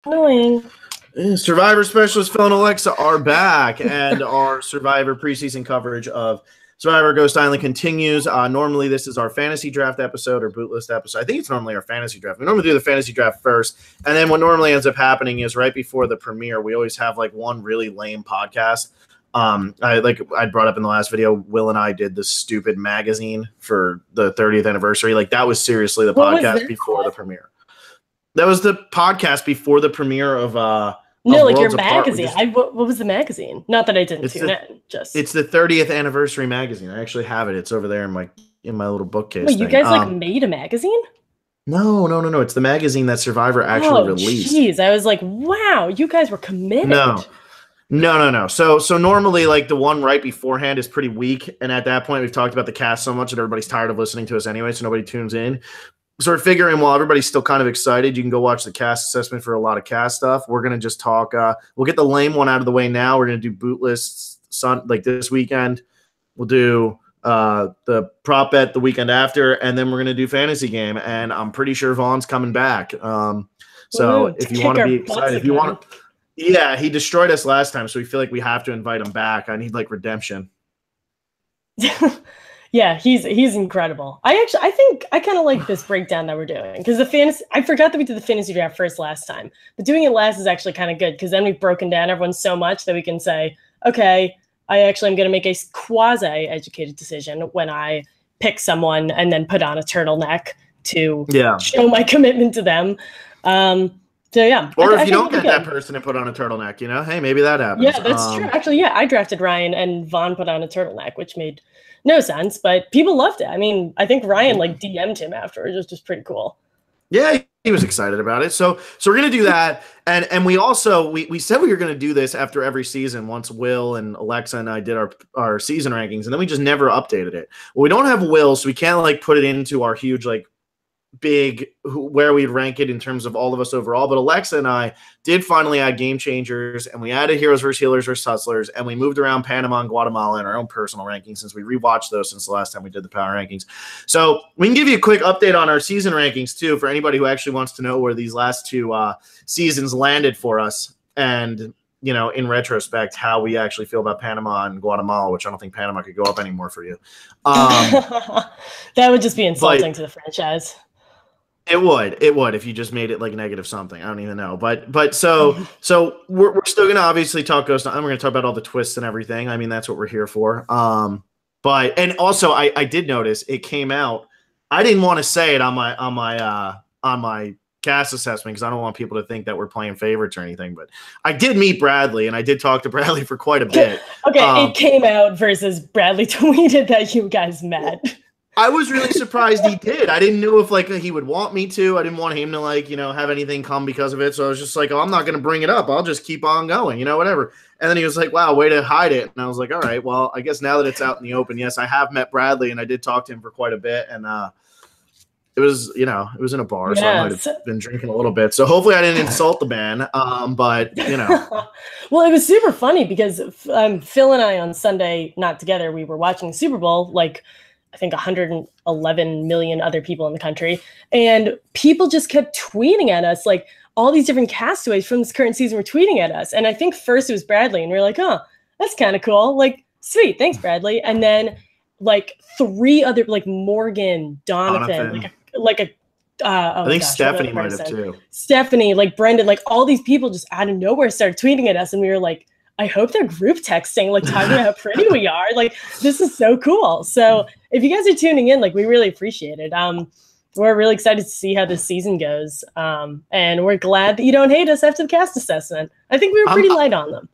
Annoying. Survivor Specialist Phil and Alexa are back, and our Survivor preseason coverage of Survivor Ghost Island continues. Normally, this is our fantasy draft episode or boot list episode. I think it's normally our fantasy draft. We normally do the fantasy draft first, and then what normally ends up happening is right before the premiere, we always have like one really lame podcast. I brought up in the last video, Will and I did the stupid magazine for the 30th anniversary. Like that was seriously the podcast before the premiere. That was the podcast before the premiere of no, like your magazine. What was the magazine? Not that I didn't tune in. It's the 30th anniversary magazine. I actually have it. It's over there in my little bookcase. Wait, you guys like made a magazine? No. It's the magazine that Survivor actually released. Jeez, I was like, wow, you guys were committed. No. So normally, like the one right beforehand is pretty weak, and at that point, we've talked about the cast so much that everybody's tired of listening to us anyway, so nobody tunes in. So we're figuring while everybody's still kind of excited, you can go watch the cast assessment for a lot of cast stuff. We're going to just talk. We'll get the lame one out of the way now. We're going to do boot lists like this weekend. We'll do the prop bet the weekend after, and then we're going to do fantasy game. And I'm pretty sure Vaughn's coming back. If you want to be excited, if you want, yeah, he destroyed us last time, so we feel like we have to invite him back. I need like redemption. Yeah, he's incredible. I think I kind of like this breakdown that we're doing because I forgot that we did the fantasy draft first last time, but doing it last is actually kind of good because then we've broken down everyone so much that we can say, okay, I actually am going to make a quasi-educated decision when I pick someone and then put on a turtleneck to show my commitment to them. So yeah. Or if you don't get that person and put on a turtleneck, hey, maybe that happens. Yeah, that's true. Actually, yeah, I drafted Ryan and Vaughn put on a turtleneck, which made no sense, but people loved it. I mean, I think Ryan DM'd him afterwards, which was just pretty cool. Yeah, he was excited about it. So we're gonna do that, and we also we said we were gonna do this after every season. Once Will and Alexa and I did our season rankings, and then we just never updated it. Well, we don't have Will, so we can't put it into our huge big where we'd rank it in terms of all of us overall, but Alexa and I did finally add game changers, and we added heroes versus healers versus hustlers, and we moved around Panama and Guatemala in our own personal rankings since we rewatched those since the last time we did the power rankings. So we can give you a quick update on our season rankings too for anybody who actually wants to know where these last two seasons landed for us, and in retrospect how we actually feel about Panama and Guatemala, which I don't think Panama could go up anymore for you. That would just be insulting to the franchise. It would if you just made it negative something. I don't even know. But so we're still gonna obviously talk Ghost Island. We're gonna talk about all the twists and everything. I mean, that's what we're here for. And also I did notice it came out. I didn't want to say it on my cast assessment because I don't want people to think that we're playing favorites or anything. But I did meet Bradley, and I did talk to Bradley for quite a bit. Okay, it came out versus Bradley tweeted that you guys met. I was really surprised he did. I didn't know if he would want me to. I didn't want him to have anything come because of it. So I was just like, oh, I'm not going to bring it up. I'll just keep on going, whatever. And then he was like, wow, way to hide it. And I was like, all right, well, I guess now that it's out in the open, yes, I have met Bradley and I did talk to him for quite a bit. And it was, it was in a bar, so I might have been drinking a little bit. So hopefully I didn't insult the man. But Well, it was super funny because Phil and I on Sunday, not together, we were watching the Super Bowl, I think 111 million other people in the country. And people just kept tweeting at us, all these different castaways from this current season were tweeting at us. And I think first it was Bradley, and we were like, oh, that's kind of cool. Sweet, thanks, Bradley. And then three other, Morgan, Donovan. I think Stephanie might have too. Stephanie, Brendan, all these people just out of nowhere started tweeting at us. And we were like, I hope they're group texting, talking about how pretty we are. This is so cool. So if you guys are tuning in, we really appreciate it. We're really excited to see how this season goes. And we're glad that you don't hate us after the cast assessment. I think we were pretty light on them.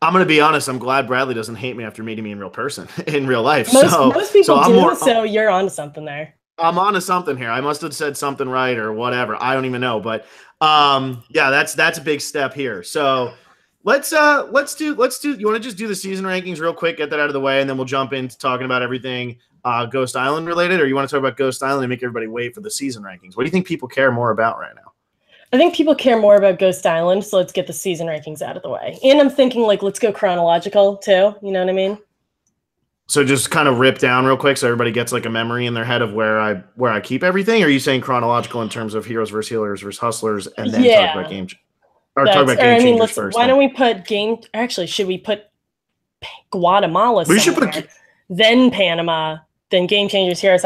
I'm going to be honest. I'm glad Bradley doesn't hate me after meeting me in real person, in real life. Most people do, so you're onto something there. I'm onto something here. I must have said something right or whatever. I don't even know. But yeah, that's a big step here. So Let's do. You want to just do the season rankings real quick, get that out of the way, and then we'll jump into talking about everything Ghost Island related, or you want to talk about Ghost Island and make everybody wait for the season rankings? What do you think people care more about right now? I think people care more about Ghost Island, so let's get the season rankings out of the way. And I'm thinking let's go chronological too. You know what I mean? So just kind of rip down real quick so everybody gets a memory in their head of where I keep everything. Or are you saying chronological in terms of heroes versus healers versus hustlers, and then talk about game? Or talk about Game Changers first. Why don't we put actually, should we put Guatemala somewhere, then Panama, then Game Changers, Heroes,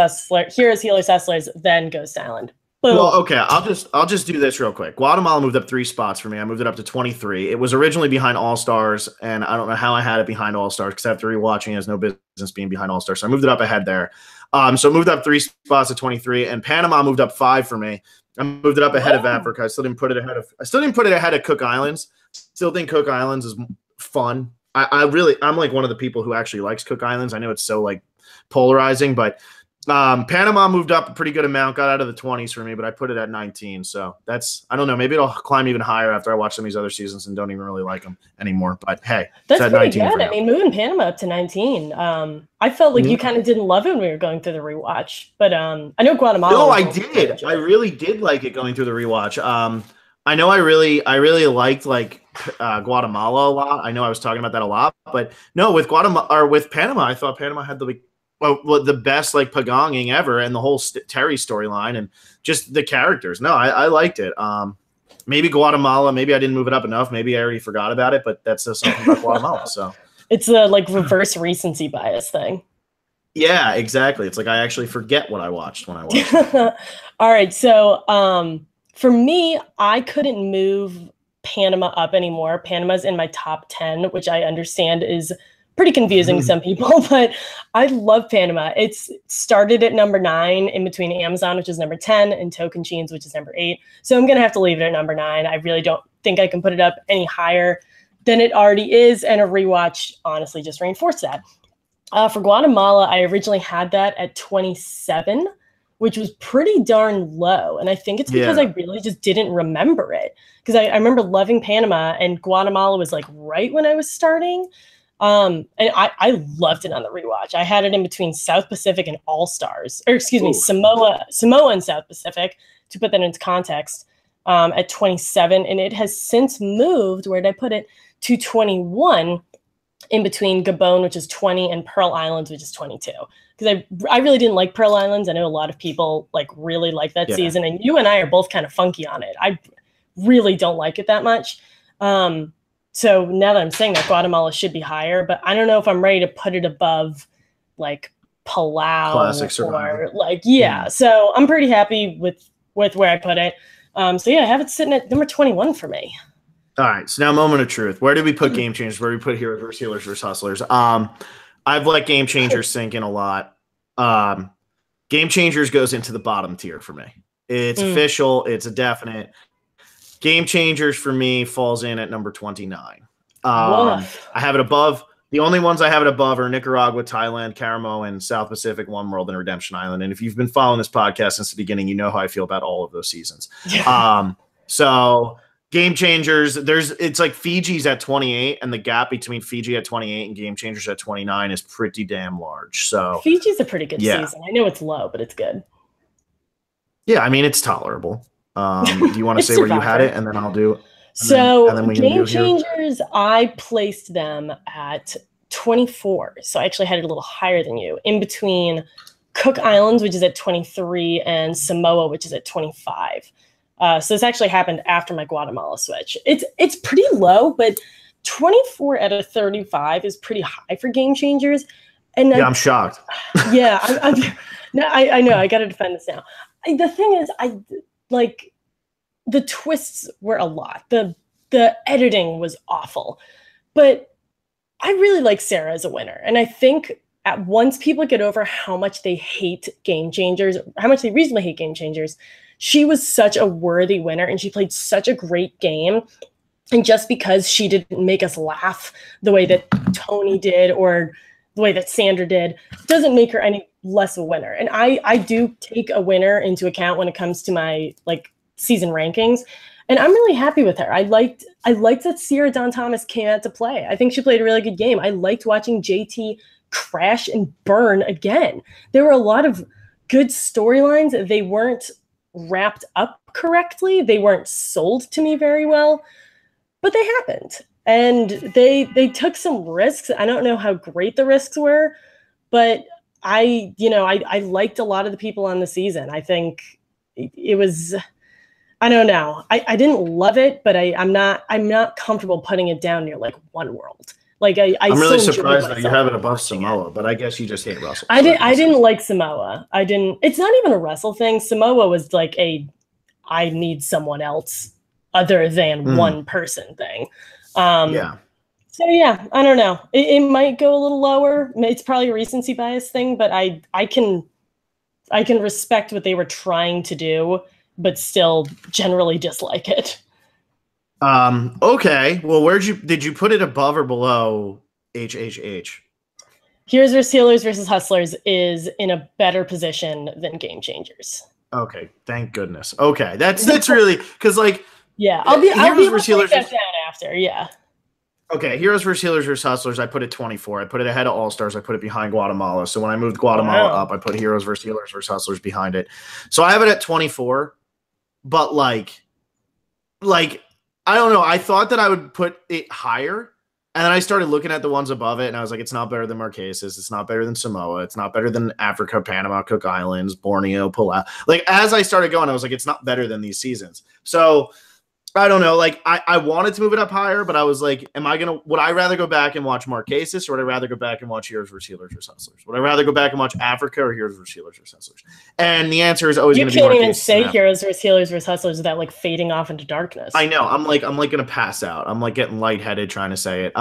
Healers, Hustlers, then Ghost Island? Boom. Well, okay, I'll just do this real quick. Guatemala moved up 3 spots for me. I moved it up to 23. It was originally behind All Stars, and I don't know how I had it behind All Stars because after rewatching, it has no business being behind All Stars. So I moved it up ahead there. So it moved up 3 spots to 23, and Panama moved up 5 for me. I moved it up ahead of Africa. I still didn't put it ahead of Cook Islands. Still think Cook Islands is fun. I'm like one of the people who actually likes Cook Islands. I know it's so like polarizing, but Panama moved up a pretty good amount, got out of the 20s for me, but I put it at 19. So I don't know. Maybe it'll climb even higher after I watch some of these other seasons and don't even really like them anymore. But hey, that's pretty good. I mean, moving Panama up to 19. I felt like you kind of didn't love it when we were going through the rewatch, but I know Guatemala. No, I did. I really did like it going through the rewatch. I know I really liked Guatemala a lot. I know I was talking about that a lot, but no, with Panama, I thought Panama had the best like pagonging ever, and the whole Terry storyline and just the characters. No, I liked it. Maybe Guatemala, maybe I didn't move it up enough. Maybe I already forgot about it, but that's something about Guatemala. So it's the like reverse recency bias thing. Yeah, exactly. It's like I actually forget what I watched when I watched it. All right, so for me, I couldn't move Panama up anymore. Panama's in my top 10, which I understand is pretty confusing to some people, but I love Panama. It's started at number 9 in between Amazon, which is number 10, and Tocantins, which is number 8. So I'm going to have to leave it at number 9. I really don't think I can put it up any higher than it already is, and a rewatch honestly just reinforced that. For Guatemala, I originally had that at 27, which was pretty darn low. And I think it's because I really just didn't remember it. Because I remember loving Panama, and Guatemala was like right when I was starting. And I loved it on the rewatch. I had it in between South Pacific and All Stars, or excuse me, Samoa and South Pacific, to put that into context, at 27. And it has since moved, where did I put it, to 21 in between Gabon, which is 20, and Pearl Islands, which is 22. Because I really didn't like Pearl Islands. I know a lot of people like really like that season, and you and I are both kind of funky on it. I really don't like it that much. So now that I'm saying that, Guatemala should be higher, but I don't know if I'm ready to put it above like Palau Classic Survivor. or like, So I'm pretty happy with where I put it. So yeah, I have it sitting at number 21 for me. All right. So now moment of truth. Where did we put Game Changers? Where did we put Heroes versus Healers versus Hustlers? I've let Game Changers sink in a lot. Game Changers goes into the bottom tier for me. It's official. It's a definite. Game Changers for me falls in at number 29. I have it above. The only ones I have it above are Nicaragua, Thailand, Caramoan, and South Pacific, One World, and Redemption Island. And if you've been following this podcast since the beginning, you know how I feel about all of those seasons. So Game Changers, it's like Fiji's at 28, and the gap between Fiji at 28 and Game Changers at 29 is pretty damn large. So Fiji's a pretty good season. I know it's low, but it's good. Yeah, I mean, it's tolerable. Do you want to say where you had it, and then I'll do it? Game Changers, I placed them at 24. So I actually had it a little higher than you, in between Cook Islands, which is at 23, and Samoa, which is at 25. So this actually happened after my Guatemala switch. It's pretty low, but 24 out of 35 is pretty high for Game Changers. And I'm shocked. Yeah, I know. I got to defend this now. The thing is, the twists were a lot. The editing was awful, but I really like Sarah as a winner. And I think once people get over how much they hate Game Changers, how much they reasonably hate Game Changers, she was such a worthy winner, and she played such a great game. And just because she didn't make us laugh the way that Tony did or the way that Sandra did, doesn't make her any less a winner. And I do take a winner into account when it comes to my season rankings. And I'm really happy with her. I liked that Sierra Dawn Thomas came out to play. I think she played a really good game. I liked watching JT crash and burn again. There were a lot of good storylines. They weren't wrapped up correctly. They weren't sold to me very well, but they happened. And they took some risks. I don't know how great the risks were, but I liked a lot of the people on the season. I think it was I don't know. I didn't love it, but I'm not comfortable putting it down near like One World. Like I'm really still surprised that you myself have it above watching Samoa, but I guess you just hate Russell. I didn't like Samoa. I didn't. It's not even a wrestle thing. Samoa was like I need someone else other than one person thing. Yeah. So yeah, I don't know. It might go a little lower. It's probably a recency bias thing, but I can respect what they were trying to do, but still generally dislike it. Okay. Well, did you put it above or below HHH? Heroes vs. Healers versus Hustlers is in a better position than Game Changers. Okay, thank goodness. Okay, that's really because like I'll be able to Healers break that down after. Yeah. Okay, Heroes vs. Healers vs. Hustlers, I put it 24. I put it ahead of All Stars. I put it behind Guatemala. So when I moved Guatemala up, I put Heroes vs. Healers vs. Hustlers behind it. So I have it at 24. But like I don't know. I thought that I would put it higher. And then I started looking at the ones above it, and I was like, it's not better than Marquesas. It's not better than Samoa. It's not better than Africa, Panama, Cook Islands, Borneo, Palau. Like, as I started going, I was like, it's not better than these seasons. So I don't know. Like, I wanted to move it up higher, but I was like, would I rather go back and watch Marquesas, or would I rather go back and watch Heroes vs. Healers vs. Hustlers? Would I rather go back and watch Africa or Heroes vs. Healers vs. Hustlers? And the answer is always going to be Marquesas. You can't even say Heroes vs. Healers vs. Hustlers without like fading off into darkness. I know. I'm like going to pass out. I'm like getting lightheaded trying to say it.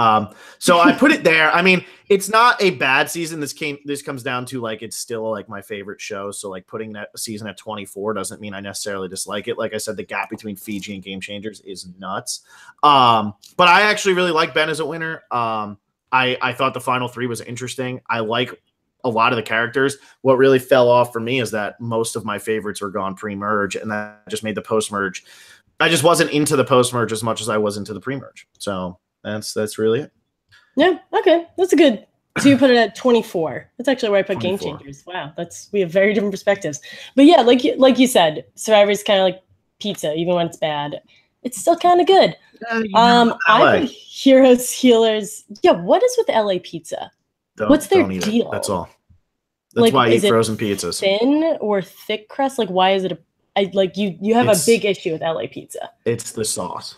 So I put it there. I mean, it's not a bad season. This comes down to like, it's still like my favorite show. So like putting that season at 24 doesn't mean I necessarily dislike it. Like I said, the gap between Fiji and Game Changers is nuts. But I actually really like Ben as a winner. I thought the final three was interesting. I like a lot of the characters. What really fell off for me is that most of my favorites were gone pre-merge, and that just made the post-merge. I just wasn't into the post-merge as much as I was into the pre-merge. So that's really it. Yeah. Okay. That's a good. So you put it at 24. That's actually where I put 24. Game Changers. Wow. We have very different perspectives. But yeah, like you said, Survivor's kind of like pizza. Even when it's bad, it's still kind of good. I put Heroes, Healers. Yeah. What is with LA pizza? What's their deal? That's all. That's why I eat frozen pizzas. Thin or thick crust? Like, why is it you have a big issue with LA pizza? It's the sauce.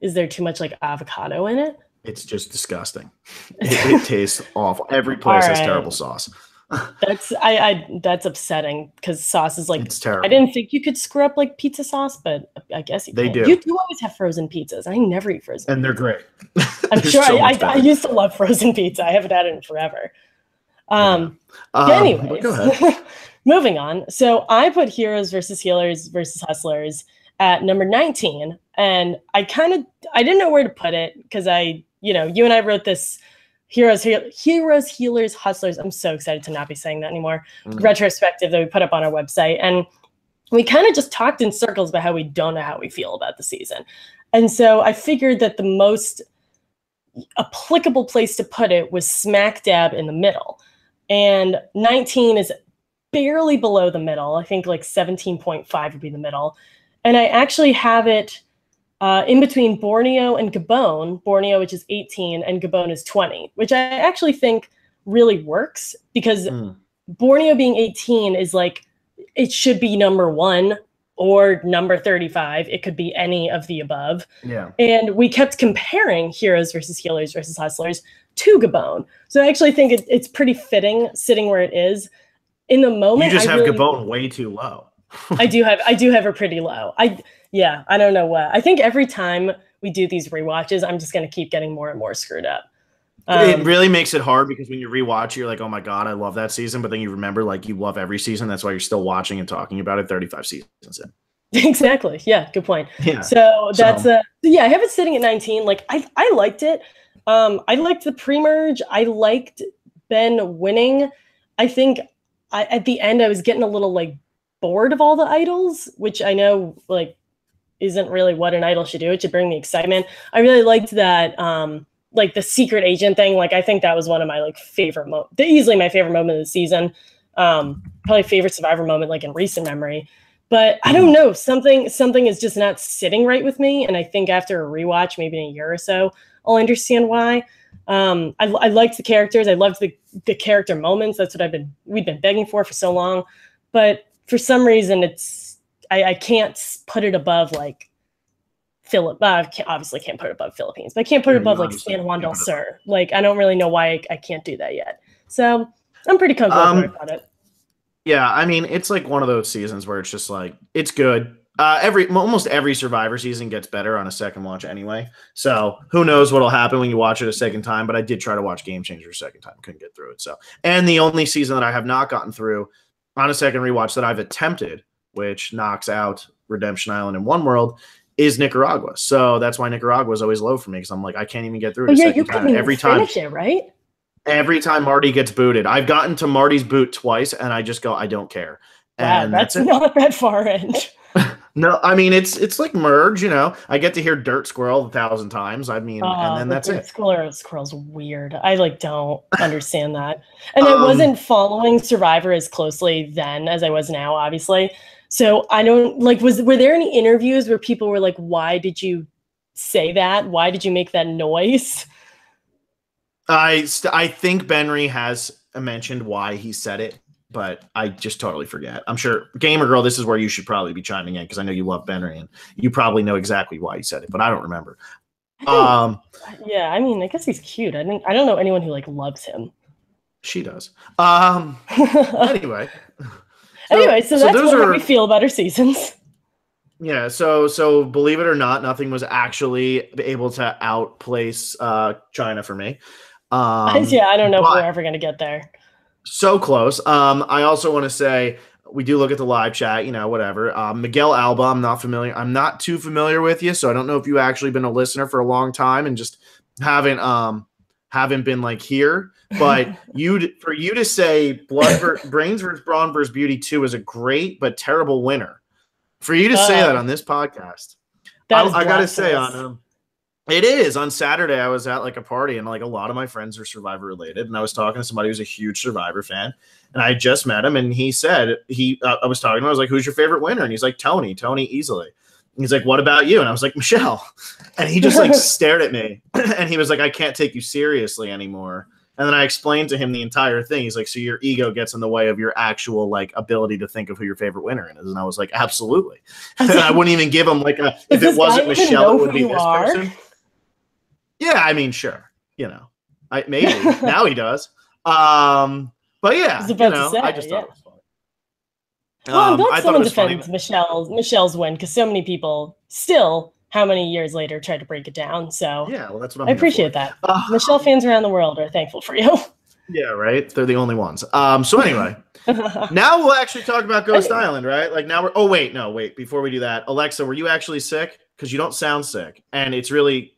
Is there too much like avocado in it? It's just disgusting. It tastes awful. Every place has terrible sauce. That's upsetting because sauce is like, it's terrible. I didn't think you could screw up like pizza sauce, but I guess they do. You do always have frozen pizzas. I never eat frozen. And they're great. I'm sure I used to love frozen pizza. I haven't had it in forever. Anyways, go ahead. Moving on. So I put Heroes vs. Healers vs. Hustlers at number 19, and I didn't know where to put it because you and I wrote this Heroes, Healers, Hustlers. I'm so excited to not be saying that anymore. Retrospective that we put up on our website, and we kind of just talked in circles about how we don't know how we feel about the season, and so I figured that the most applicable place to put it was smack dab in the middle, and 19 is barely below the middle. I think like 17.5 would be the middle. And I actually have it in between Borneo and Gabon, Borneo, which is 18, and Gabon is 20, which I actually think really works because Borneo being 18 is like, it should be number 1 or number 35. It could be any of the above. Yeah. And we kept comparing Heroes versus Healers versus Hustlers to Gabon. So I actually think it's pretty fitting sitting where it is. In the moment, you just have Gabon way too low. I do have her pretty low. I don't know what. I think every time we do these rewatches, I'm just going to keep getting more and more screwed up. It really makes it hard because when you rewatch, you're like, oh my God, I love that season. But then you remember like you love every season. That's why you're still watching and talking about it 35 seasons in. Exactly. Yeah. Good point. Yeah. So that's I have it sitting at 19. Like I liked it. I liked the pre-merge. I liked Ben winning. I think at the end I was getting a little like bored of all the idols, which I know like isn't really what an idol should do. It should bring me excitement. I really liked that like the secret agent thing. Like I think that was one of my like favorite easily my favorite moment of the season. Probably favorite Survivor moment like in recent memory. But I don't know, something is just not sitting right with me, and I think after a rewatch, maybe in a year or so, I'll understand why. I liked the characters. I loved the character moments. That's what we've been begging for so long. But for some reason, I can't put it above like obviously can't put it above Philippines, but I can't put it above like San Juan del Sur. Like, I don't really know why I can't do that yet. So I'm pretty comfortable about it. Yeah, I mean, it's like one of those seasons where it's just like, it's good. Almost every Survivor season gets better on a second watch anyway. So who knows what'll happen when you watch it a second time. But I did try to watch Game Changer a second time, couldn't get through it. So, and the only season that I have not gotten through on a second rewatch that I've attempted, which knocks out Redemption Island and One World, is Nicaragua. So that's why Nicaragua is always low for me, because I'm like, I can't even get through it a second time. Every time, it, right? Every time Marty gets booted, I've gotten to Marty's boot twice, and I just go, I don't care. Wow, and that's not that far in. No, I mean, it's like Merge, you know. I get to hear Dirt Squirrel 1,000 times. I mean, and then that's it. Squirrel's weird. I like don't understand that. And I wasn't following Survivor as closely then as I was now, obviously. So I don't like. Were there any interviews where people were like, "Why did you say that? Why did you make that noise?" I think Benry has mentioned why he said it, but I just totally forget. I'm sure, Gamer Girl, this is where you should probably be chiming in, because I know you love Benry and you probably know exactly why he said it, but I don't remember. Yeah, I mean, I guess he's cute. I don't know anyone who like loves him. She does. Anyway. So that's what we feel about our seasons. Yeah, so believe it or not, nothing was actually able to outplace China for me. Yeah, I don't know if we're ever going to get there. So close. I also want to say, we do look at the live chat, you know, whatever. Miguel Alba, I'm not too familiar with you, so I don't know if you've actually been a listener for a long time and just haven't been like here. But for you to say Brains vs. Brawn vs. Beauty 2 is a great but terrible winner, for you to say that on this podcast, I got to say it is. On Saturday, I was at like a party, and like a lot of my friends are Survivor related, and I was talking to somebody who's a huge Survivor fan, and I just met him, and he said I was talking to him, I was like, "Who's your favorite winner?" And he's like, Tony easily. And he's like, "What about you?" And I was like, "Michelle." And he just like stared at me, and he was like, "I can't take you seriously anymore." And then I explained to him the entire thing. He's like, "So your ego gets in the way of your actual like ability to think of who your favorite winner is?" And I was like, "Absolutely." And I wouldn't even give him like if it wasn't Michelle, it would be this person. Yeah, I mean, sure. You know, maybe now he does. But yeah, I just thought it was funny. Well, I'm glad someone defends Michelle's win, because so many people still, how many years later, tried to break it down. So yeah, well, that's what I appreciate that. Michelle fans around the world are thankful for you. Yeah, right. They're the only ones. So anyway, now we'll actually talk about Ghost Island, right? Like now wait. Before we do that, Alexa, were you actually sick? Because you don't sound sick, and it's really,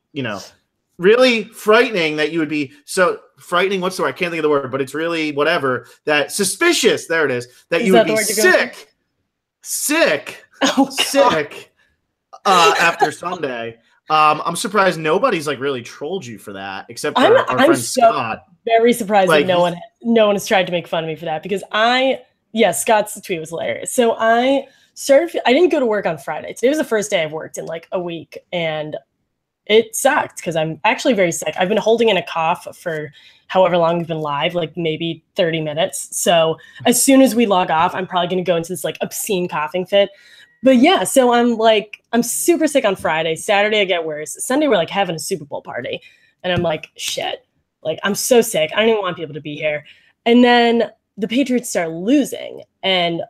really frightening that you would be so frightening. What's the word? I can't think of the word, but it's really whatever, that suspicious. There it is. That you would be sick after Sunday. I'm surprised nobody's like really trolled you for that, except for our friend Scott. Very surprised that no one has tried to make fun of me for that, because Scott's tweet was hilarious. So I didn't go to work on Friday. Today was the first day I've worked in like a week, and it sucked because I'm actually very sick. I've been holding in a cough for however long we've been live, like maybe 30 minutes. So as soon as we log off, I'm probably going to go into this like obscene coughing fit. But yeah, so I'm super sick on Friday. Saturday I get worse. Sunday we're like having a Super Bowl party, and I'm like, shit, like I'm so sick. I don't even want people to be here. And then the Patriots start losing, and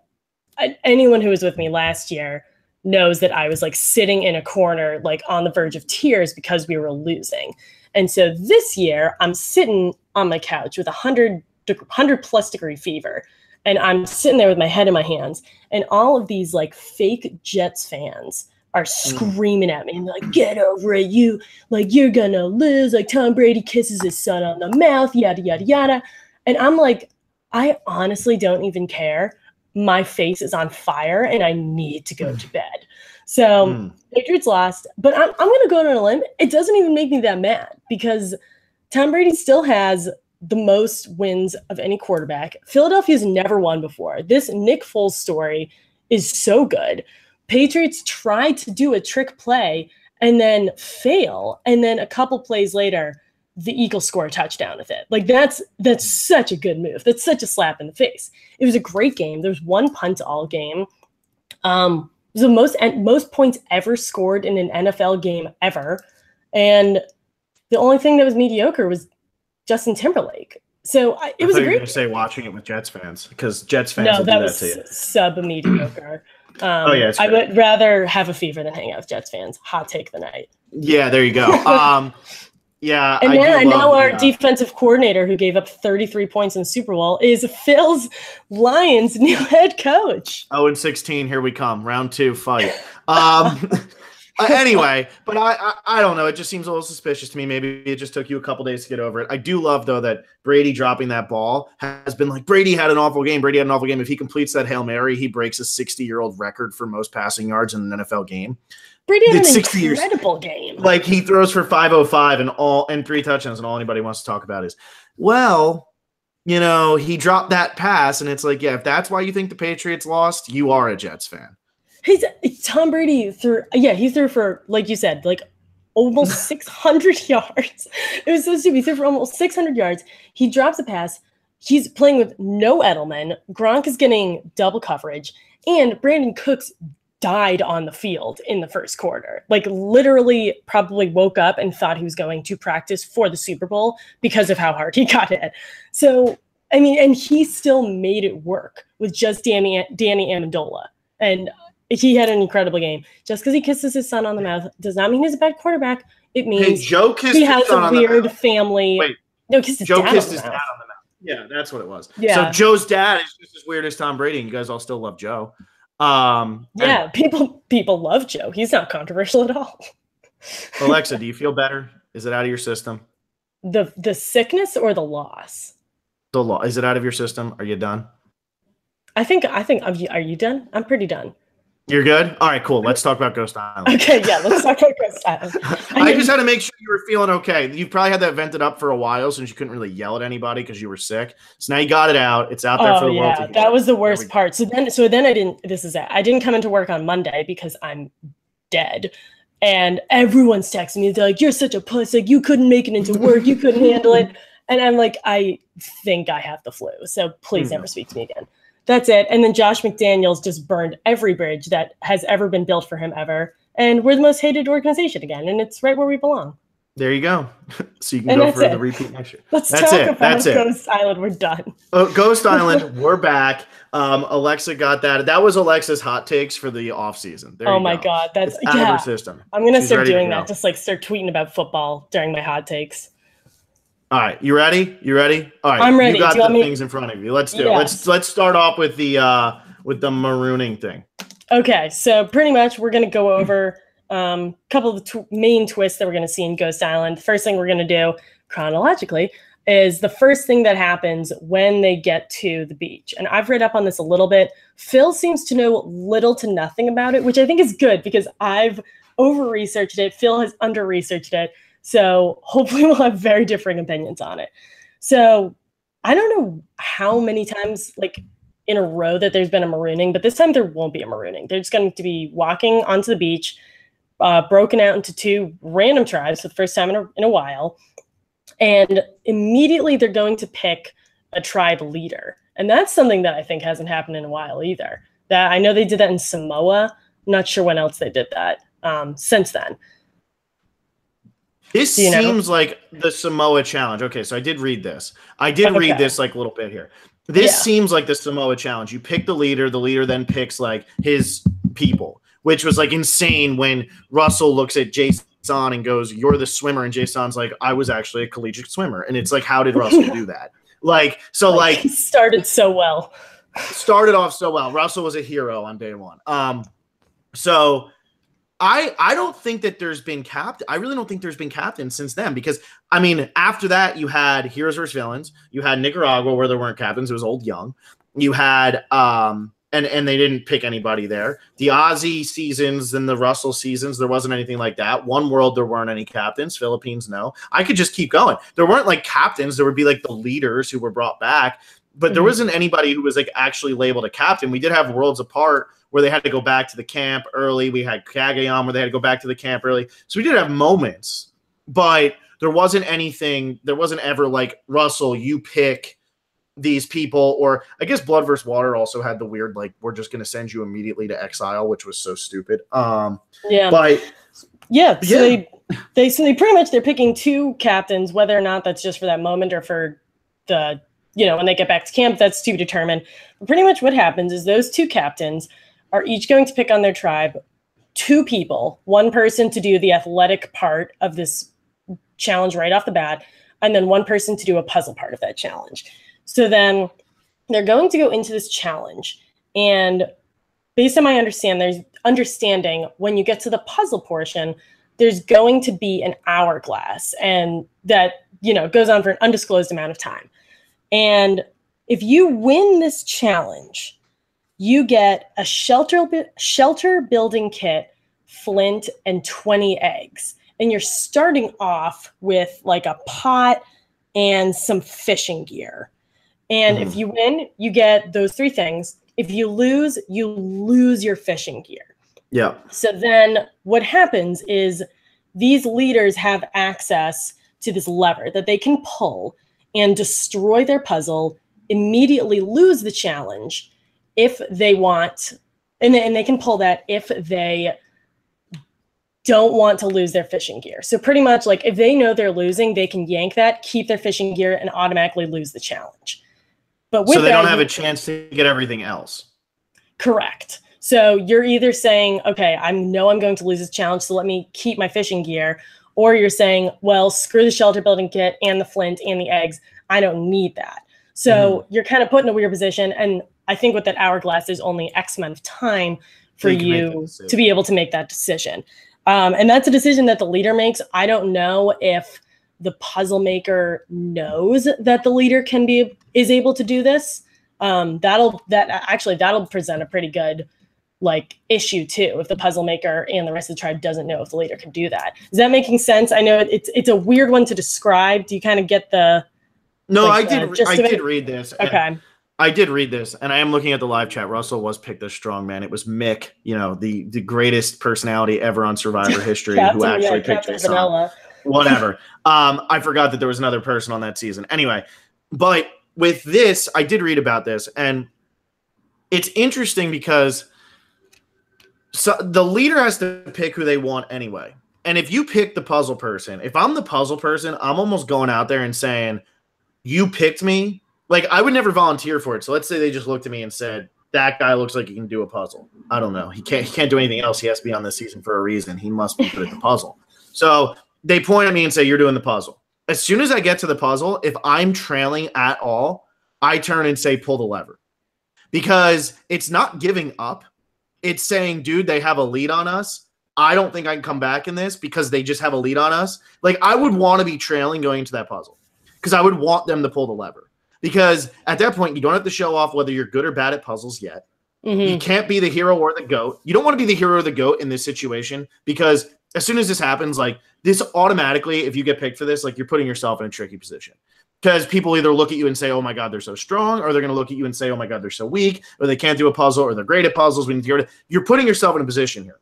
anyone who was with me last year knows that I was like sitting in a corner, like on the verge of tears because we were losing. And so this year I'm sitting on my couch with 100 plus degree fever. And I'm sitting there with my head in my hands, and all of these like fake Jets fans are screaming at me and they're like, "Get over it. You're gonna lose. Like Tom Brady kisses his son on the mouth, yada, yada, yada." And I'm like, I honestly don't even care. My face is on fire and I need to go to bed. So Patriots lost, but I'm going to go on a limb. It doesn't even make me that mad, because Tom Brady still has the most wins of any quarterback. Philadelphia's never won before. This Nick Foles story is so good. Patriots tried to do a trick play and then fail. And then a couple plays later, the Eagles score a touchdown with it. Like that's such a good move. That's such a slap in the face. It was a great game. There was one punt all game. was the most points ever scored in an NFL game ever. And the only thing that was mediocre was Justin Timberlake. So it was a great. You were going to say watching it with Jets fans, because Jets fans will do that to you. Sub-mediocre. Oh yeah, I would rather have a fever than hang out with Jets fans. Hot take the night. Yeah, there you go. Yeah, and now our defensive coordinator, who gave up 33 points in the Super Bowl, is Phil's Lions' new head coach. 0-16, here we come. Round 2, fight. Anyway, but I don't know. It just seems a little suspicious to me. Maybe it just took you a couple days to get over it. I do love, though, that Brady dropping that ball has been like, Brady had an awful game. Brady had an awful game. If he completes that Hail Mary, he breaks a 60-year-old record for most passing yards in an NFL game. Brady had an incredible game. Like, he throws for 505 and 3 touchdowns, and all anybody wants to talk about is, well, you know, he dropped that pass, and it's like, yeah, if that's why you think the Patriots lost, you are a Jets fan. Tom Brady he threw for, like you said, like almost 600 yards. It was so stupid. He threw for almost 600 yards. He drops a pass. He's playing with no Edelman. Gronk is getting double coverage, and Brandon Cooks died on the field in the first quarter. Like, literally probably woke up and thought he was going to practice for the Super Bowl because of how hard he got hit. So, I mean, and he still made it work with just Danny Amendola. And he had an incredible game. Just because he kisses his son on the mouth does not mean he's a bad quarterback. It means Joe kissed he has a weird family. Wait, no, kissed his Joe dad kissed on his the dad mouth. on the mouth. Yeah, that's what it was. Yeah. So Joe's dad is just as weird as Tom Brady, and you guys all still love Joe. Yeah, people love Joe. He's not controversial at all. Alexa, do you feel better? Is it out of your system? The sickness or the loss? The law. Is it out of your system? Are you done? I think. Are you done? I'm pretty done. You're good? All right, cool. Let's talk about Ghost Island. Okay, yeah, let's talk about Ghost Island. I just had to make sure you were feeling okay. You probably had that vented up for a while since you couldn't really yell at anybody because you were sick. So now you got it out. It's out there for the world to hear. That was the worst part. So then I didn't come into work on Monday because I'm dead. And everyone's texting me. They're like, "You're such a puss. Like, you couldn't make it into work. You couldn't handle it." And I'm like, I think I have the flu. So please never speak to me again. That's it. And then Josh McDaniels just burned every bridge that has ever been built for him ever. And we're the most hated organization again. And it's right where we belong. There you go. So you can go for the repeat next year. Let's talk about Ghost Island. We're done. Ghost Island, we're back. Alexa got that. That was Alexa's hot takes for the off season. There my God. That's out of her system. I'm going to start doing that. Just like start tweeting about football during my hot takes. All right, you ready? All right, I'm ready. You got the things in front of you. Let's do it. Let's start off with the marooning thing. Okay, so pretty much we're gonna go over a couple of the main twists that we're gonna see in Ghost Island. First thing we're gonna do chronologically is the first thing that happens when they get to the beach. And I've read up on this a little bit. Phil seems to know little to nothing about it, which I think is good because I've over-researched it. Phil has under-researched it. So hopefully we'll have very differing opinions on it. So I don't know how many times like in a row that there's been a marooning, but this time there won't be a marooning. They're just going to be walking onto the beach, broken out into 2 random tribes for the first time in a while. And immediately they're going to pick a tribe leader. And that's something that I think hasn't happened in a while either. That I know they did that in Samoa. I'm not sure when else they did that since then. This seems like the Samoa challenge. Okay, so I did read this. Read this like a little bit here. This seems like the Samoa challenge. You pick the leader then picks like his people, which was like insane when Russell looks at Jason and goes, "You're the swimmer," and Jason's like, "I was actually a collegiate swimmer." And it's like, how did Russell do that? He started so well. Started off so well. Russell was a hero on day one. So I don't think that there's been captain. I really don't think there's been captains since then because, I mean, after that, you had Heroes versus Villains. You had Nicaragua where there weren't captains. It was old young. You had, and they didn't pick anybody there. The Aussie seasons and the Russell seasons, there wasn't anything like that. One World, there weren't any captains. Philippines, no. I could just keep going. There weren't like captains. There would be like the leaders who were brought back. But there wasn't anybody who was like actually labeled a captain. We did have Worlds Apart where they had to go back to the camp early. We had Cagayan where they had to go back to the camp early. So we did have moments, but there wasn't anything. There wasn't ever like, Russell, you pick these people, or I guess Blood vs. Water also had the weird, like, we're just going to send you immediately to exile, which was so stupid. Yeah. But yeah, so they pretty much, they're picking 2 captains, whether or not that's just for that moment or for the, when they get back to camp, that's to be determined. But pretty much what happens is those 2 captains are each going to pick on their tribe 2 people, one person to do the athletic part of this challenge right off the bat, and then one person to do a puzzle part of that challenge. So then they're going to go into this challenge, and based on my understanding, when you get to the puzzle portion, there's going to be an hourglass, and that, goes on for an undisclosed amount of time. And if you win this challenge, you get a shelter building kit, flint, and 20 eggs. And you're starting off with like a pot and some fishing gear. And if you win, you get those 3 things. If you lose your fishing gear. Yeah. So then what happens is these leaders have access to this lever that they can pull and destroy their puzzle, immediately lose the challenge if they want, and they can pull that if they don't want to lose their fishing gear. So pretty much, like, if they know they're losing, they can yank that, keep their fishing gear, and automatically lose the challenge. But with so they don't have a chance to get everything else. Correct. So you're either saying, okay, I know I'm going to lose this challenge, so let me keep my fishing gear. Or you're saying, well, screw the shelter building kit and the flint and the eggs. I don't need that. So you're kind of put in a weird position. And I think with that hourglass, there's only X amount of time for you to be able to make that decision. And that's a decision that the leader makes. I don't know if the puzzle maker knows that the leader is able to do this. That'll present a pretty good issue too, if the puzzle maker and the rest of the tribe doesn't know if the leader can do that. Is that making sense? I know it's a weird one to describe. Do you kind of get the? No, I did read this. Okay. I did read this, and I am looking at the live chat. Russell was picked as strongman. It was Mick, the greatest personality ever on Survivor history, who actually picked his son. Whatever. I forgot that there was another person on that season. Anyway, but with this, I did read about this, and it's interesting because the leader has to pick who they want anyway. And if you pick the puzzle person, if I'm the puzzle person, I'm almost going out there and saying, you picked me. Like, I would never volunteer for it. So let's say they just looked at me and said, that guy looks like he can do a puzzle. I don't know. He can't do anything else. He has to be on this season for a reason. He must be good at the puzzle. So they point at me and say, you're doing the puzzle. As soon as I get to the puzzle, if I'm trailing at all, I turn and say, pull the lever. Because it's not giving up. It's saying, dude, they have a lead on us. I don't think I can come back in this because they just have a lead on us. Like, I would want to be trailing going into that puzzle because I would want them to pull the lever. Because at that point, you don't have to show off whether you're good or bad at puzzles yet. You can't be the hero or the GOAT. You don't want to be the hero or the GOAT in this situation because as soon as this happens, like, this automatically, if you get picked for this, like, you're putting yourself in a tricky position. Because people either look at you and say, oh, my God, they're so strong, or they're going to look at you and say, oh, my God, they're so weak, or they can't do a puzzle, or they're great at puzzles. We need to get rid of. You're putting yourself in a position here.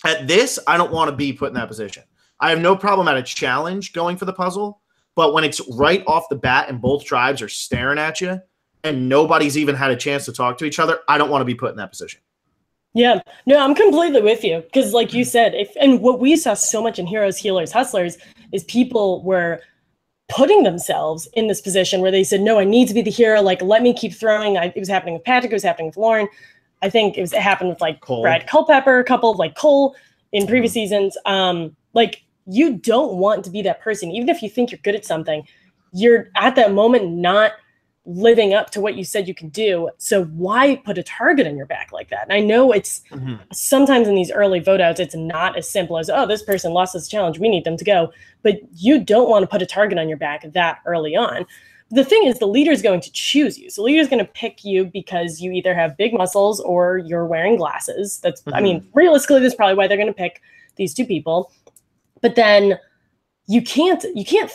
At this, I don't want to be put in that position. I have no problem at a challenge going for the puzzle, but when it's right off the bat and both tribes are staring at you and nobody's even had a chance to talk to each other, I don't want to be put in that position. Yeah, no, I'm completely with you. Because like you said, and what we saw so much in Heroes, Healers, Hustlers is people were putting themselves in this position where they said, no, I need to be the hero. Like, let me keep throwing. It was happening with Patrick. It was happening with Lauren. I think it happened with like Cole. Brad Culpepper, a couple of like Cole in previous seasons. Like, you don't want to be that person. Even if you think you're good at something, you're at that moment not living up to what you said you can do. So why put a target on your back like that? And I know it's sometimes in these early vote outs, it's not as simple as, oh, this person lost this challenge, we need them to go. But you don't want to put a target on your back that early on. The thing is, the leader is going to choose you. So the leader is going to pick you because you either have big muscles or you're wearing glasses. That's, I mean, realistically, that's probably why they're going to pick these two people. But then you can't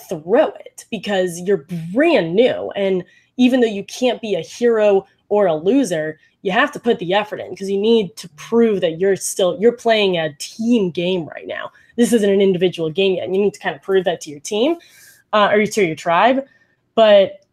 throw it because you're brand new. And even though you can't be a hero or a loser, you have to put the effort in because you need to prove that you're playing a team game right now. This isn't an individual game yet. And you need to kind of prove that to your team or to your tribe. But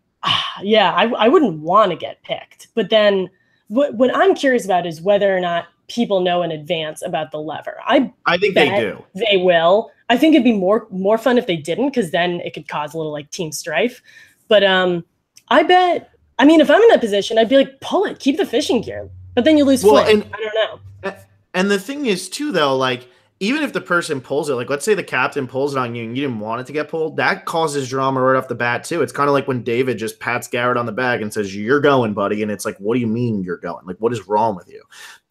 Yeah, I wouldn't want to get picked. But then what I'm curious about is whether or not people know in advance about the lever. I think they do. They will. I think it'd be more fun if they didn't, because then it could cause a little like team strife. But I bet. I mean, if I'm in that position, I'd be like, pull it, keep the fishing gear. But then you lose flip. I don't know. And the thing is, too, though, like, even if the person pulls it, like, let's say the captain pulls it on you and you didn't want it to get pulled, that causes drama right off the bat, too. It's kind of like when David just pats Garrett on the back and says, you're going, buddy. And it's like, what do you mean you're going? Like, what is wrong with you?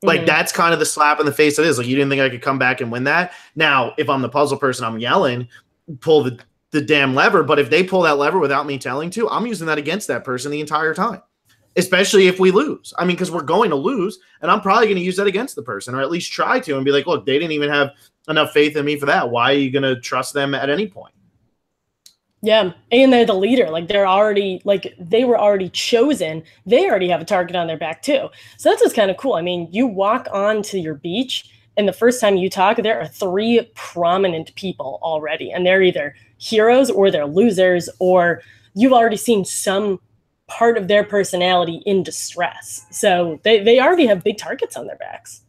Like, that's kind of the slap in the face it is. Like, you didn't think I could come back and win that? Now, if I'm the puzzle person, I'm yelling, pull the damn lever. But if they pull that lever without me telling to, I'm using that against that person the entire time. Especially if we lose. I mean, because we're going to lose, and I'm probably going to use that against the person, or at least try to, and be like, look, they didn't even have enough faith in me for that. Why are you going to trust them at any point? Yeah, and they're the leader. Like, they were already chosen. They already have a target on their back, too. So that's what's kind of cool. I mean, you walk onto your beach, and the first time you talk, there are 3 prominent people already, and they're either heroes or they're losers, or you've already seen some part of their personality in distress. So they already have big targets on their backs.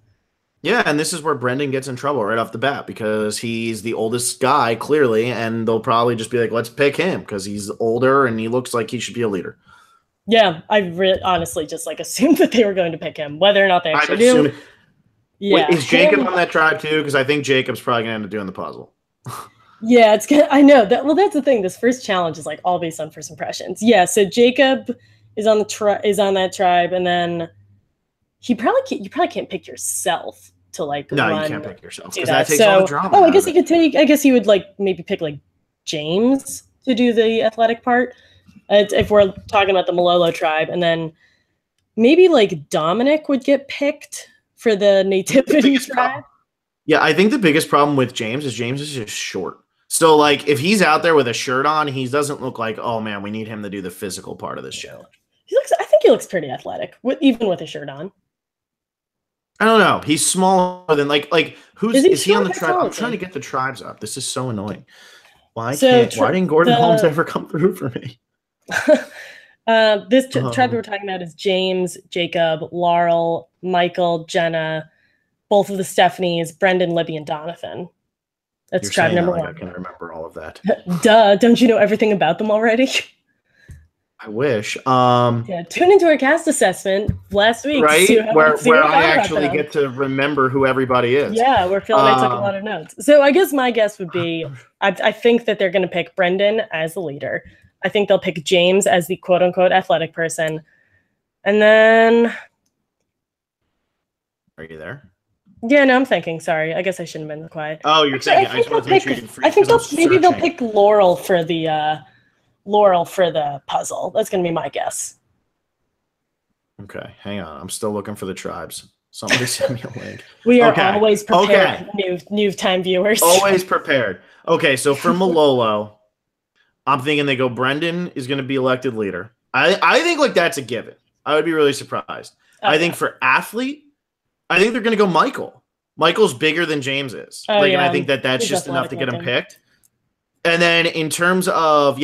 Yeah, and this is where Brendan gets in trouble right off the bat, because he's the oldest guy, clearly, and they'll probably just be like, let's pick him because he's older and he looks like he should be a leader. Yeah, I honestly just like assumed that they were going to pick him, whether or not they actually do. Yeah. Wait, is Jacob on that tribe too? Because I think Jacob's probably going to end up doing the puzzle. Yeah, it's good. I know that. Well, that's the thing. This first challenge is like all based on first impressions. Yeah, so Jacob is on that tribe, and then you probably can't pick yourself to like. No, you can't pick yourself because that takes all the drama. Oh, I guess he could take. I guess he would like maybe pick like James to do the athletic part. If we're talking about the Malolo tribe, and then maybe like Dominic would get picked for the nativity tribe. Yeah, I think the biggest problem with James is just short. So, like, if he's out there with a shirt on, he doesn't look like, oh, man, we need him to do the physical part of this challenge. I think he looks pretty athletic, even with a shirt on. I don't know. He's smaller than, is he on the tribe? I'm trying to get the tribes up. This is so annoying. Why didn't Gordon Holmes ever come through for me? This tribe we're talking about is James, Jacob, Laurel, Michael, Jenna, both of the Stephanies, Brendan, Libby, and Jonathan. That's tribe number 1. I can remember all of that. Duh! Don't you know everything about them already? I wish. Yeah, tune into our cast assessment last week, right? Where I actually get to remember who everybody is. Yeah, where Phil and I took a lot of notes. So I guess my guess would be, I think that they're going to pick Brendan as the leader. I think they'll pick James as the quote unquote athletic person, and then. Are you there? Yeah, no, I'm thinking. Sorry, I guess I shouldn't have been quiet. Oh, you're thinking. I just want to make sure you can free. I think they'll pick Laurel for the puzzle. That's gonna be my guess. Okay, hang on. I'm still looking for the tribes. Somebody send me a link. We are always prepared, new time viewers. Always prepared. Okay, so for Malolo, I'm thinking they go Brendan is going to be elected leader. I think like that's a given. I would be really surprised. Okay. I think for athlete, I think they're going to go Michael. Michael's bigger than James is. And I think that's just enough to get him picked. And then in terms of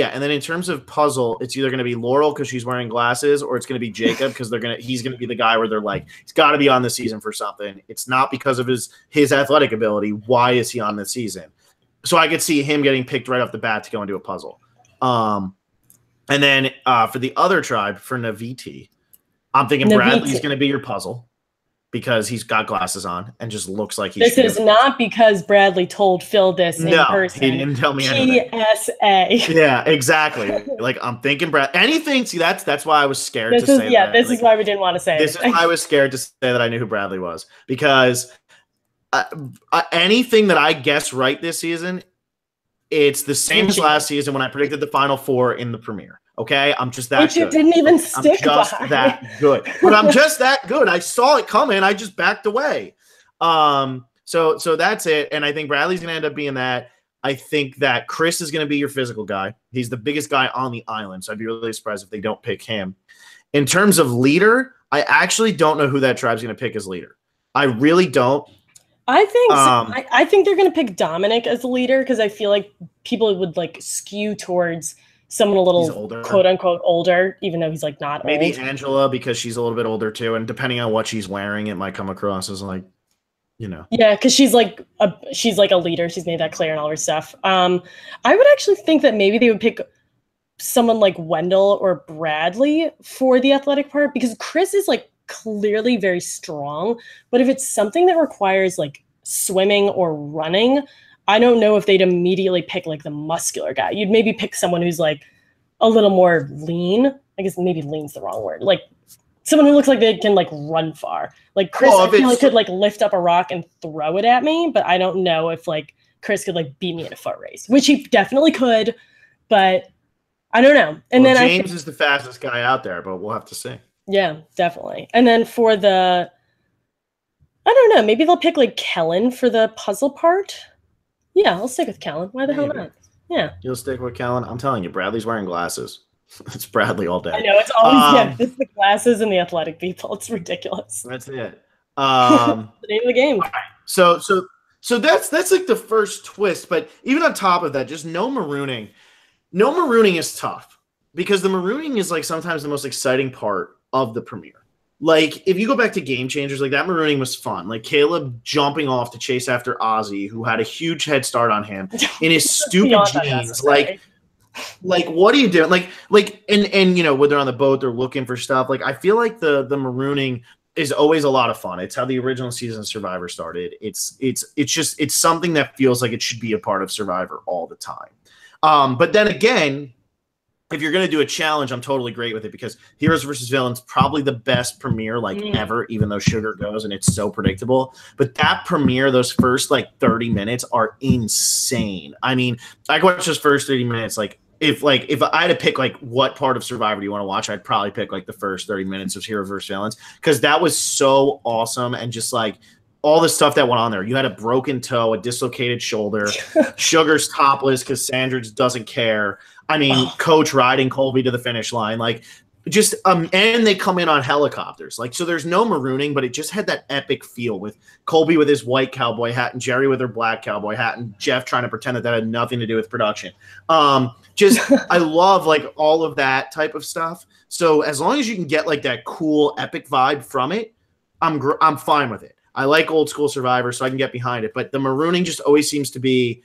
puzzle, it's either going to be Laurel because she's wearing glasses, or it's going to be Jacob because he's going to be the guy where they're like, he's got to be on the season for something. It's not because of his athletic ability. Why is he on the season? So I could see him getting picked right off the bat to go into a puzzle. And then for the other tribe, for Naviti, I'm thinking Bradley's going to be your puzzle because he's got glasses on and just looks like he's. This is not because Bradley told Phil this in person. He didn't tell me anything. PSA. Yeah, exactly. Like I'm thinking anything. See, that's why I was scared to say that. Yeah, this is why we didn't want to say it. This is why I was scared to say that I knew who Bradley was, because anything that I guess right this season, it's the same as last season when I predicted the Final Four in the premiere. Okay, I'm just that. But you didn't even stick by. I'm just that good. But I'm just that good. I saw it coming. I just backed away. So that's it. And I think Bradley's gonna end up being that. I think that Chris is gonna be your physical guy. He's the biggest guy on the island. So I'd be really surprised if they don't pick him. In terms of leader, I actually don't know who that tribe's gonna pick as leader. I really don't. I think I think they're going to pick Dominic as the leader because I feel like people would like skew towards someone a He's little older. quote unquote older, even though he's like not Maybe old. Angela because she's a little bit older too, and depending on what she's wearing, it might come across as like, you know. Yeah, because she's like a leader. She's made that clear and all her stuff. I would actually think that maybe they would pick someone like Wendell or Bradley for the athletic part because Chris is like clearly very strong. But if it's something that requires like swimming or running, I don't know if they'd immediately pick like the muscular guy. You'd maybe pick someone who's like a little more lean. I guess maybe lean's the wrong word. Like someone who looks like they can like run far. Like Chris, I feel like could like lift up a rock and throw it at me, but I don't know if like Chris could like beat me in a foot race, which he definitely could, but I don't know. And well, then James is the fastest guy out there, but we'll have to see. Yeah, definitely. And then for the, I don't know, maybe they'll pick like Kellen for the puzzle part. Yeah, I'll stick with Kellen. Why the hell not? Yeah. You'll stick with Kellen? I'm telling you, Bradley's wearing glasses. It's Bradley all day. I know, it's always, it's the glasses and the athletic people. It's ridiculous. That's it. The name of the game. Right. So that's like the first twist. But even on top of that, just no marooning. No marooning is tough because the marooning is like sometimes the most exciting part of the premiere. Like if you go back to Game Changers, like that marooning was fun. Like Caleb jumping off to chase after Ozzy, who had a huge head start on him in his stupid jeans. Like what are you doing? And you know, when they're on the boat, they're looking for stuff. Like I feel like the marooning is always a lot of fun. It's how the original season of Survivor started. It's something that feels like it should be a part of Survivor all the time. But then again, if you're going to do a challenge, I'm totally great with it because Heroes versus Villains probably the best premiere ever, even though Sugar goes and it's so predictable. But that premiere, those first 30 minutes are insane. I mean, I watch those first 30 minutes. If I had to pick what part of Survivor do you want to watch, I'd probably pick the first 30 minutes of Heroes versus Villains because that was so awesome and just all the stuff that went on there. You had a broken toe, a dislocated shoulder, Sugar's topless because Sandra doesn't care. I mean, Coach riding Colby to the finish line. And they come in on helicopters. So there's no marooning, but it just had that epic feel with Colby with his white cowboy hat and Jerry with her black cowboy hat and Jeff trying to pretend that had nothing to do with production. I love all of that type of stuff. So as long as you can get that cool epic vibe from it, I'm fine with it. I like old school Survivor, so I can get behind it. But the marooning just always seems to be,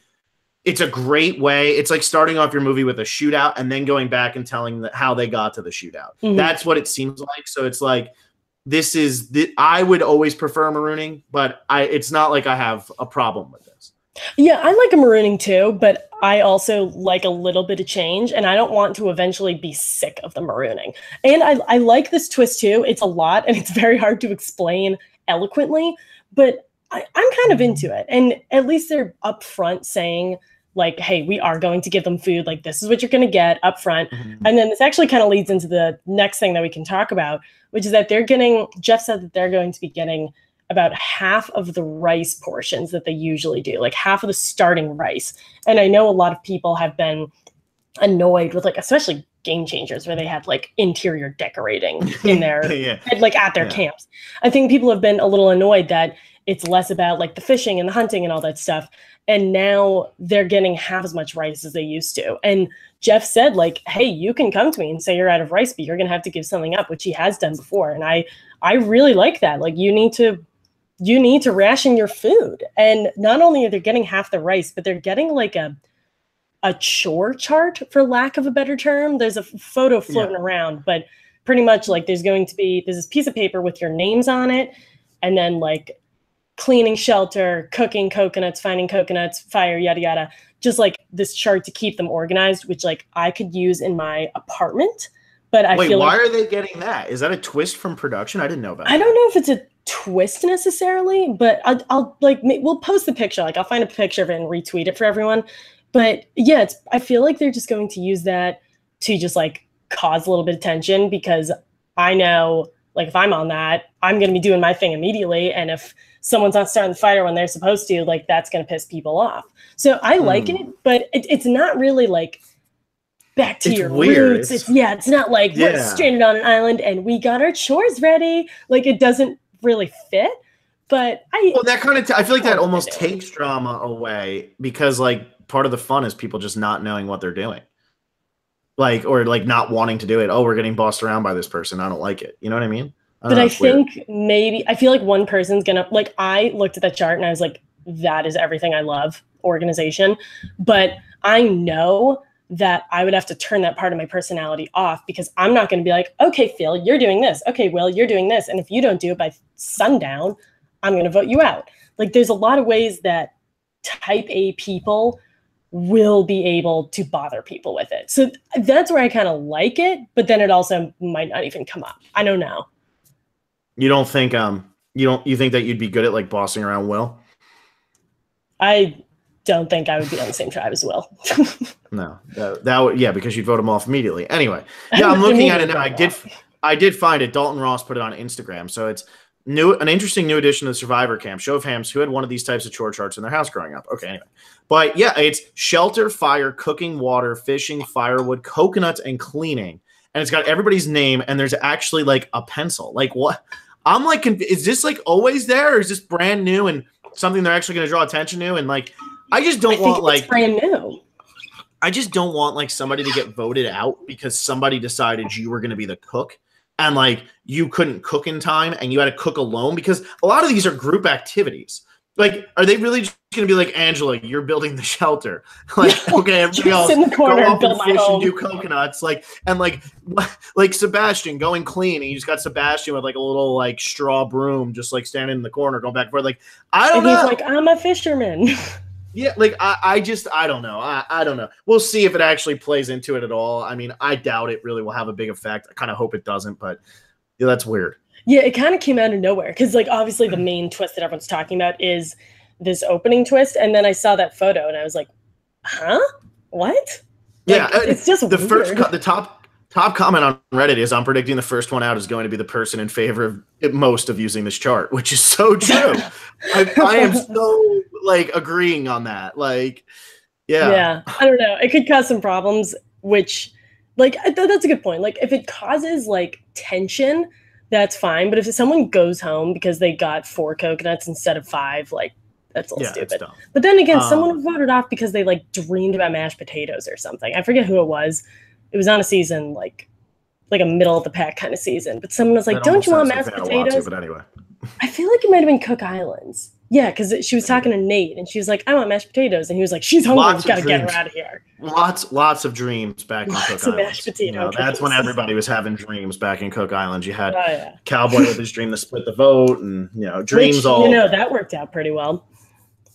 it's a great way. It's like starting off your movie with a shootout and then going back and telling how they got to the shootout. Mm-hmm. That's what it seems like. So it's I would always prefer marooning, but it's not like I have a problem with this. Yeah, I like a marooning too, but I also like a little bit of change, and I don't want to eventually be sick of the marooning. And I like this twist too. It's a lot, and it's very hard to explain eloquently, but I'm kind of into it. And at least they're upfront saying, hey, we are going to give them food. This is what you're going to get up front. Mm-hmm. And then this actually kind of leads into the next thing that we can talk about, which is that Jeff said that they're going to be getting about half of the rice portions that they usually do, half of the starting rice. And I know a lot of people have been annoyed with especially Game Changers where they had interior decorating in their yeah. At their camps. I think people have been a little annoyed that it's less about the fishing and the hunting and all that stuff. And now they're getting half as much rice as they used to. And Jeff said hey, you can come to me and say you're out of rice, but you're going to have to give something up, which he has done before. And I really like that. You need to ration your food. And not only are they getting half the rice, but they're getting a chore chart, for lack of a better term. There's a photo floating around, but pretty much there's this piece of paper with your names on it. And then cleaning shelter, cooking coconuts, finding coconuts, fire, yada, yada. Just this chart to keep them organized, which I could use in my apartment. But I feel why are they getting that? Is that a twist from production? I didn't know about that. I don't know if it's a twist necessarily, but I'll we'll post the picture. I'll find a picture of it and retweet it for everyone. But yeah, I feel like they're just going to use that to just cause a little bit of tension, because I know if I'm on that, I'm going to be doing my thing immediately. And if someone's not starting the fire when they're supposed to, that's going to piss people off. So I like it, but it's not really back to your roots. It's not we're stranded on an island and we got our chores ready. It doesn't really fit. But that kind of I feel like that almost takes drama away, because part of the fun is people just not knowing what they're doing. like, or like not wanting to do it. Oh, we're getting bossed around by this person. I don't like it. You know what I mean? But I think maybe I feel like one person's gonna like. I looked at that chart and I was like, that is everything I love, organization. But I know that I would have to turn that part of my personality off because I'm not going to be like, okay, Phil, you're doing this. Okay, Will, you're doing this. And if you don't do it by sundown, I'm going to vote you out. Like there's a lot of ways that type A people will be able to bother people with it. So that's where I kind of like it, but then it also might not even come up. I don't know. You don't think you think that you'd be good at like bossing around Will? I don't think I would be on the same tribe as Will. No, that would, yeah, because you'd vote him off immediately. Anyway, yeah, I'm looking at it now. I did find it. Dalton Ross put it on Instagram, so it's an interesting new addition to the Survivor Camp. Show of hands, who had one of these types of chore charts in their house growing up? Okay, anyway, but yeah, it's shelter, fire, cooking, water, fishing, firewood, coconuts, and cleaning, and it's got everybody's name, and there's actually like a pencil. Like what? I'm like, is this like always there, or is this brand new and something they're actually going to draw attention to? And like, I just don't want like brand new. I just don't want like somebody to get voted out because somebody decided you were going to be the cook and like you couldn't cook in time and you had to cook alone, because a lot of these are group activities. Like, are they really just going to be like, Angela, you're building the shelter? Like, okay, everybody else in the corner go off and and fish and do coconuts. Like, and like Sebastian going clean, and you just got Sebastian with like a little like straw broom, just like standing in the corner, going back and forth. Like, I don't know. He's like, I'm a fisherman. Yeah, like I don't know. I don't know. We'll see if it actually plays into it at all. I mean, I doubt it really will have a big effect. I kind of hope it doesn't, but yeah, that's weird. Yeah, it kind of came out of nowhere because, like, obviously the main twist that everyone's talking about is this opening twist, and then I saw that photo and I was like, "Huh? What?" Like, Yeah, it's just the weird. the top comment on Reddit is, "I'm predicting the first one out is going to be the person in favor of it most of using this chart," which is so true. I am so like agreeing on that. Like, yeah, I don't know. It could cause some problems, which, like, that's a good point. Like, if it causes like tension, that's fine. But if someone goes home because they got 4 coconuts instead of 5, like, that's a little stupid. But then again, someone voted off because they like dreamed about mashed potatoes or something. I forget who it was. It was on a season like a middle of the pack kind of season. But someone was like, "Don't you want mashed potatoes?" But anyway, I feel like it might have been Cook Islands. Yeah, because she was talking to Nate, and she was like, "I want mashed potatoes," and he was like, "She's hungry. We gotta get her out of here." Lots of dreams back in Cook Island. Mashed potato that's when everybody was having dreams back in Cook Island. You had Cowboy with his dream to split the vote, and dreams. Which, all that worked out pretty well.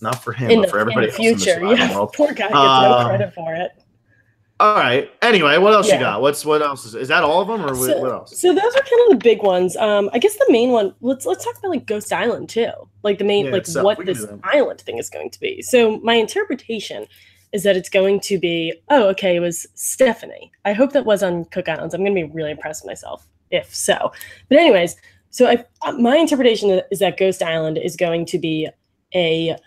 Not for him, but for everybody in the future. Poor guy gets no credit for it. All right. Anyway, what else you got? What else is that? All of them, or what else? So those are kind of the big ones. I guess the main one. Let's talk about like Ghost Island too. Like the main, what this island thing is going to be. So my interpretation is that it's going to be. Oh, okay. It was Stephanie. I hope that was on Cook Islands. I'm going to be really impressed with myself if so. But anyways, so my interpretation is that Ghost Island is going to be a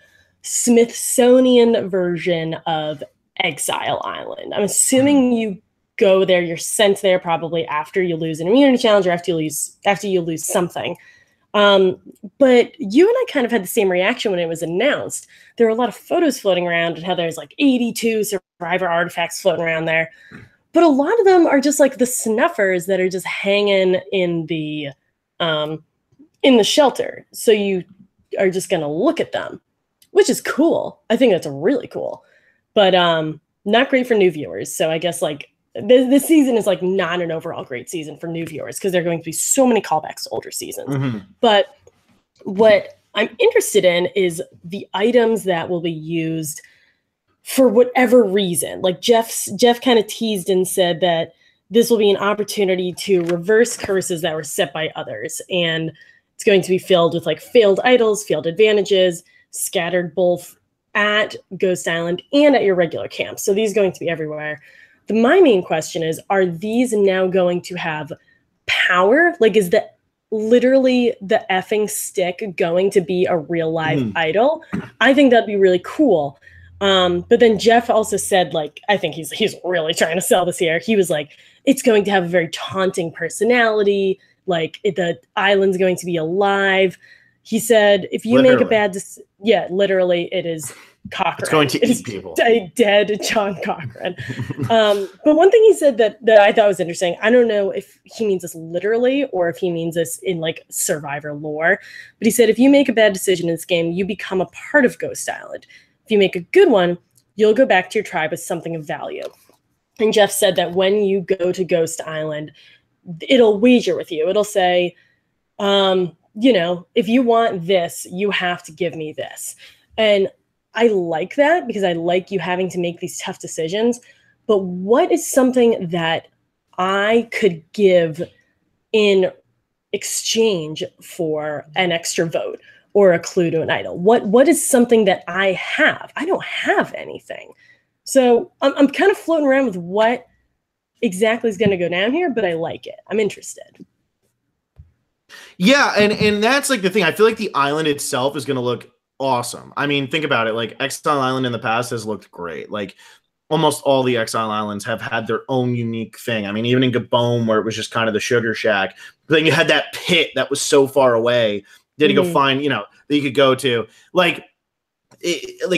Smithsonian version of Exile Island. I'm assuming you go there, you're sent there probably after you lose an immunity challenge or after you lose something. But you and I kind of had the same reaction when it was announced. There were a lot of photos floating around and how there's like 82 survivor artifacts floating around there. But a lot of them are just like the snuffers that are just hanging in the shelter. So you are just going to look at them, which is cool. I think that's really cool. But not great for new viewers. So I guess like this season is like not an overall great season for new viewers because there are going to be so many callbacks to older seasons. Mm-hmm. But what I'm interested in is the items that will be used for whatever reason. Like Jeff kind of teased and said that this will be an opportunity to reverse curses that were set by others. And it's going to be filled with like failed idols, failed advantages, scattered both at Ghost Island and at your regular camp. So these are going to be everywhere. My main question is, are these now going to have power? Like, is literally the effing stick going to be a real live idol? I think that'd be really cool. But then Jeff also said, like, I think he's really trying to sell this here. He was like, it's going to have a very taunting personality. Like the island's going to be alive. He said, if you make a bad decision, literally it is Cochran. It's going to eat people. A dead John Cochran. But one thing he said that I thought was interesting, I don't know if he means this literally or if he means this in like Survivor lore, but he said, if you make a bad decision in this game, you become a part of Ghost Island. If you make a good one, you'll go back to your tribe with something of value. And Jeff said that when you go to Ghost Island, it'll wager with you. It'll say, if you want this, you have to give me this. And I like that because I like you having to make these tough decisions. But what is something that I could give in exchange for an extra vote or a clue to an idol? What is something that I have? I don't have anything. So I'm kind of floating around with what exactly is going to go down here, but I like it. I'm interested. Yeah, and that's like the thing. I feel like the island itself is going to look awesome. I mean, think about it. Like Exile Island in the past has looked great. Like almost all the Exile Islands have had their own unique thing. I mean, even in Gabon, where it was just kind of the sugar shack, but then you had that pit that was so far away that you go find, that you could go to. Like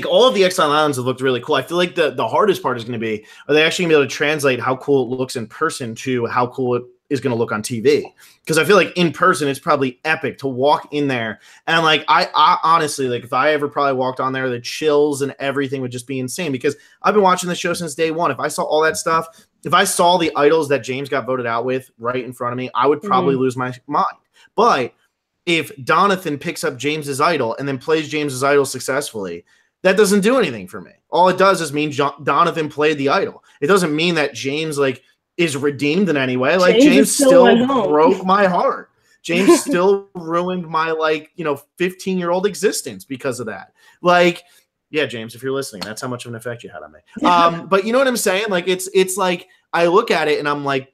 all of the Exile Islands have looked really cool. I feel like the hardest part is going to be, are they actually going to be able to translate how cool it looks in person to how cool it is going to look on TV? Because I feel like in person, it's probably epic to walk in there. And like, I honestly, like if I ever probably walked on there, the chills and everything would just be insane, because I've been watching the show since day one. If I saw all that stuff, if I saw the idols that James got voted out with right in front of me, I would probably lose my mind. But if Donathan picks up James's idol and then plays James's idol successfully, that doesn't do anything for me. All it does is mean Donathan played the idol. It doesn't mean that James is redeemed in any way. Like James still broke my heart. James still ruined my 15-year-old existence because of that. Like, yeah, James, if you're listening, that's how much of an effect you had on me. But you know what I'm saying? Like it's like I look at it and I'm like,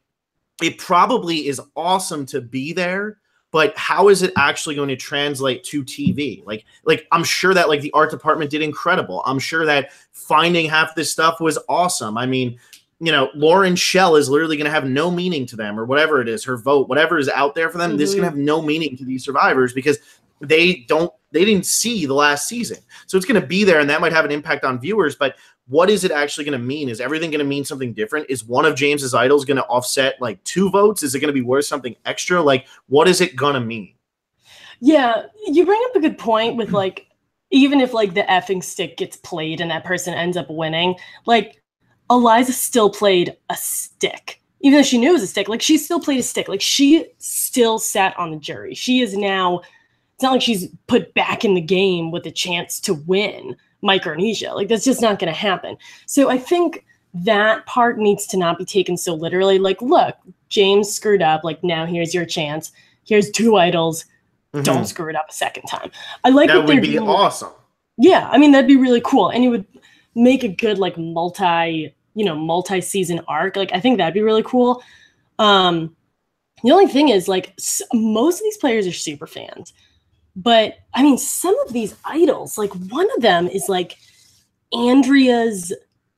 it probably is awesome to be there, but how is it actually going to translate to TV? Like I'm sure that the art department did incredible. I'm sure that finding half this stuff was awesome. I mean, Lauren Shell is literally going to have no meaning to them, or whatever it is, her vote, whatever is out there for them, this is going to have no meaning to these survivors because they didn't see the last season. So it's going to be there, and that might have an impact on viewers, but what is it actually going to mean? Is everything going to mean something different? Is one of James's idols going to offset 2 votes? Is it going to be worth something extra? What is it going to mean? Yeah, you bring up a good point with even if the effing stick gets played and that person ends up winning, Eliza still played a stick. Even though she knew it was a stick, she still played a stick. She still sat on the jury. She is now, it's not like she's put back in the game with a chance to win Micronesia. That's just not going to happen. So I think that part needs to not be taken so literally. Look, James screwed up. Now here's your chance. Here's 2 idols. Don't screw it up a second time. I like that would be awesome. Yeah, I mean, that'd be really cool. And it would make a good multi-season arc. I think that'd be really cool. The only thing is most of these players are super fans, but I mean, some of these idols, one of them is Andrea's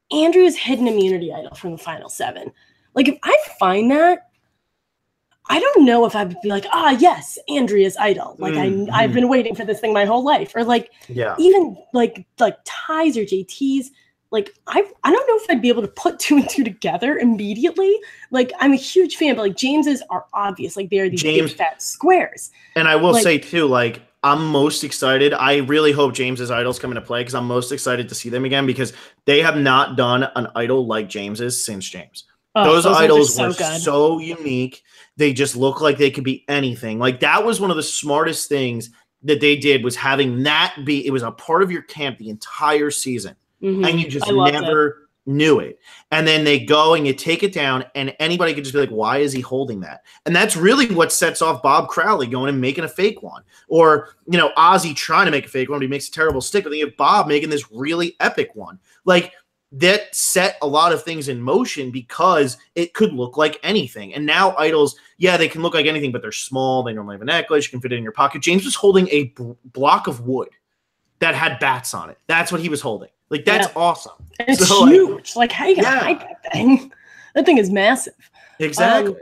hidden immunity idol from the final 7. If I find that, I don't know if I would be yes, Andrea's idol. I've been waiting for this thing my whole life. Or even Ty's or JT's. I don't know if I'd be able to put 2 and 2 together immediately. I'm a huge fan, but James's are obvious. They are these big fat squares. And I will say too, I'm most excited. I really hope James's idols come into play because I'm most excited to see them again because they have not done an idol like James's since James. Those idols were so unique. They just look like they could be anything. That was one of the smartest things that they did, was having that be, it was a part of your camp the entire season. And you just never knew it. And then they go and you take it down, and anybody could just be why is he holding that? And that's really what sets off Bob Crowley going and making a fake one. Or, Ozzy trying to make a fake one, but he makes a terrible stick. But then you have Bob making this really epic one. That set a lot of things in motion because it could look like anything. And now idols, yeah, they can look like anything, but they're small. They normally have a necklace. You can fit it in your pocket. James was holding a block of wood that had bats on it. That's what he was holding. That's awesome. And it's huge. How you gonna hide that thing? That thing is massive. Exactly.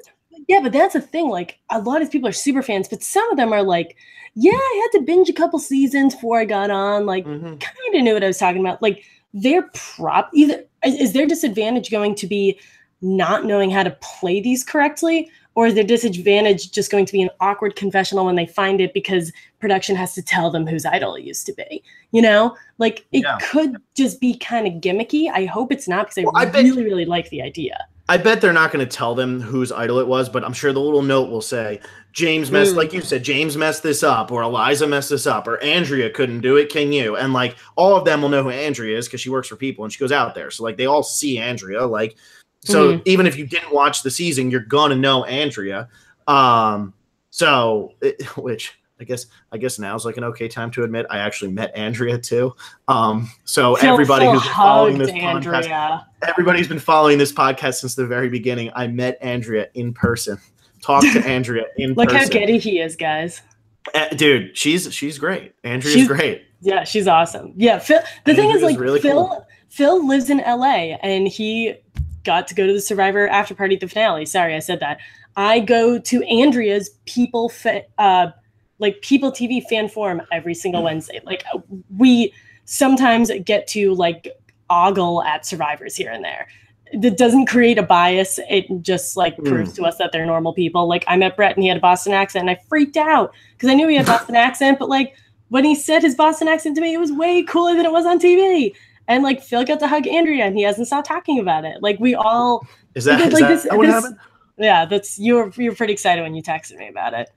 Yeah, but that's the thing. Like, a lot of people are super fans, but some of them are like, yeah, I had to binge a couple seasons before I got on. Like, kind of knew what I was talking about. Like, either is their disadvantage going to be not knowing how to play these correctly, or is their disadvantage just going to be an awkward confessional when they find it because production has to tell them whose idol it used to be? You know, like it could just be kind of gimmicky. I hope it's not, because I really like the idea. I bet they're not going to tell them whose idol it was, but I'm sure the little note will say, James messed, like you said, James messed this up, or Eliza messed this up, or Andrea couldn't do it, can you? And like all of them will know who Andrea is because she works for People and she goes out there. So like they all see Andrea. Like, so even if you didn't watch the season, you're gonna know Andrea. Which I guess now is like an okay time to admit I actually met Andrea too. So everybody who's been following this podcast, everybody's been following this podcast since the very beginning. I met Andrea in person. Talked to Andrea in Look person. Look how giddy he is, guys. Dude, she's great. Andrea's great. Yeah, she's awesome. Yeah, the thing is, like, really Phil lives in LA, and he got to go to the Survivor after party at the finale. Sorry, I said that. I go to Andrea's People TV fan forum every single Wednesday. Like, we sometimes get to like ogle at survivors here and there. That doesn't create a bias. It just like proves to us that they're normal people. Like, I met Brett and he had a Boston accent and I freaked out because I knew he had a Boston accent, but like when he said his Boston accent to me, it was way cooler than it was on TV. And like Phil got to hug Andrea and he hasn't stopped talking about it. Like, we all is that what happened? Yeah, you're pretty excited when you texted me about it.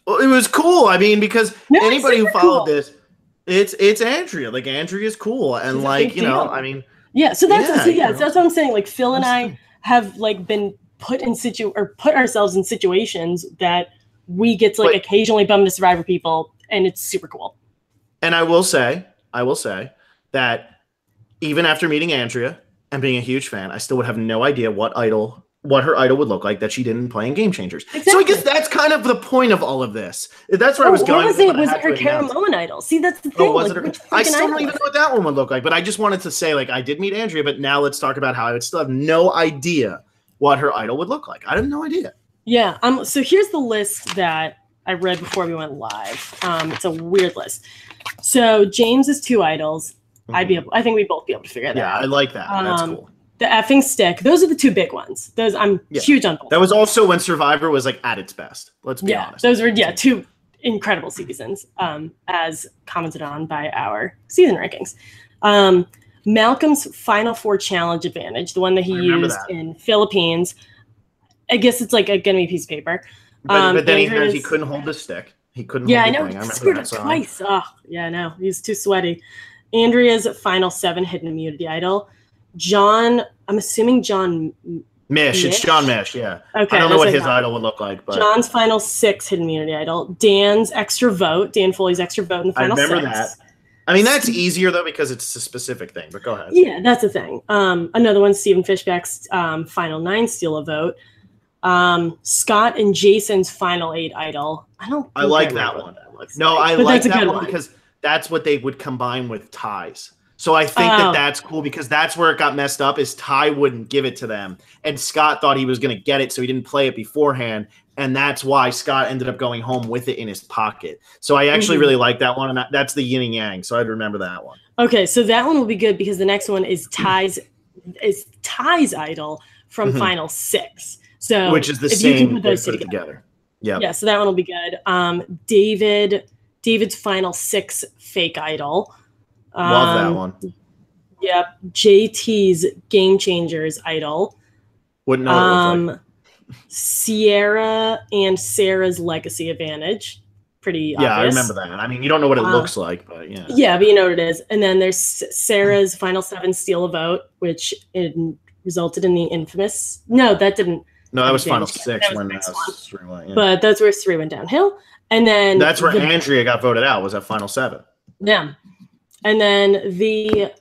Well, it was cool. I mean, because anybody who followed this, it's Andrea. Like, Andrea's cool, and she's like, you know, I mean, yeah. So that's that's what I'm saying. Like, Phil and I have like been put ourselves in situations that we get to like occasionally bump into Survivor people, and it's super cool. And I will say that even after meeting Andrea and being a huge fan, I still would have no idea what her idol would look like that she didn't play in Game Changers. Exactly. So I guess that's kind of the point of all of this. That's where I was going. Was it her Kara Moen idol? See, that's the thing. I still don't even know what that one would look like, but I just wanted to say, like, I did meet Andrea, but now let's talk about how I would still have no idea what her idol would look like. I have no idea. Yeah. So here's the list that I read before we went live. It's a weird list. So James is 2 idols. I think we'd both be able to figure that out. Yeah, I like that. That's cool. The effing stick. Those are the 2 big ones. Those I'm huge on both. That was also when Survivor was like at its best. Let's be honest. Those were 2 incredible seasons, as commented on by our season rankings. Malcolm's Final 4 challenge advantage, the one that he used in Philippines. I guess it's like gonna be a piece of paper. But then he couldn't hold the stick. He couldn't hold the thing. I screwed up twice. Oh, yeah, no, he's too sweaty. Andrea's Final 7 hidden immunity idol. John, I'm assuming John Mish. It's John Mish, yeah. Okay, I don't know what his idol would look like, but John's Final 6 hidden immunity idol. Dan's extra vote. Dan Foley's extra vote in the Final 6. I remember that. I mean, that's easier though because it's a specific thing. But go ahead. Yeah, that's the thing. Another one, Stephen Fishback's Final 9 steal a vote. Scott and Jason's Final 8 idol. I like that one. I like that one because that's what they would combine with ties. So I think that's cool because that's where it got messed up is Ty wouldn't give it to them. And Scott thought he was going to get it, so he didn't play it beforehand. And that's why Scott ended up going home with it in his pocket. So I actually really like that one. And that's the yin and yang. So I'd remember that one. Okay, so that one will be good because the next one is Ty's idol from Final 6. So which is the same. Put it together. Yeah. Yeah. So that one will be good. David's Final 6 fake idol. Love that one. Yep. JT's Game Changers idol. Wouldn't know what it looked like. Sierra and Sarah's Legacy advantage. Pretty obvious. Yeah, I remember that. I mean, you don't know what it looks like, but yeah. Yeah, but you know what it is. And then there's Sarah's Final 7 steal a vote, which resulted in the infamous. No, that didn't. No, that was Final 6 when House 3 went. Yeah. But that's where 3 went downhill. And then that's where Andrea got voted out, was at Final 7. Yeah. And then the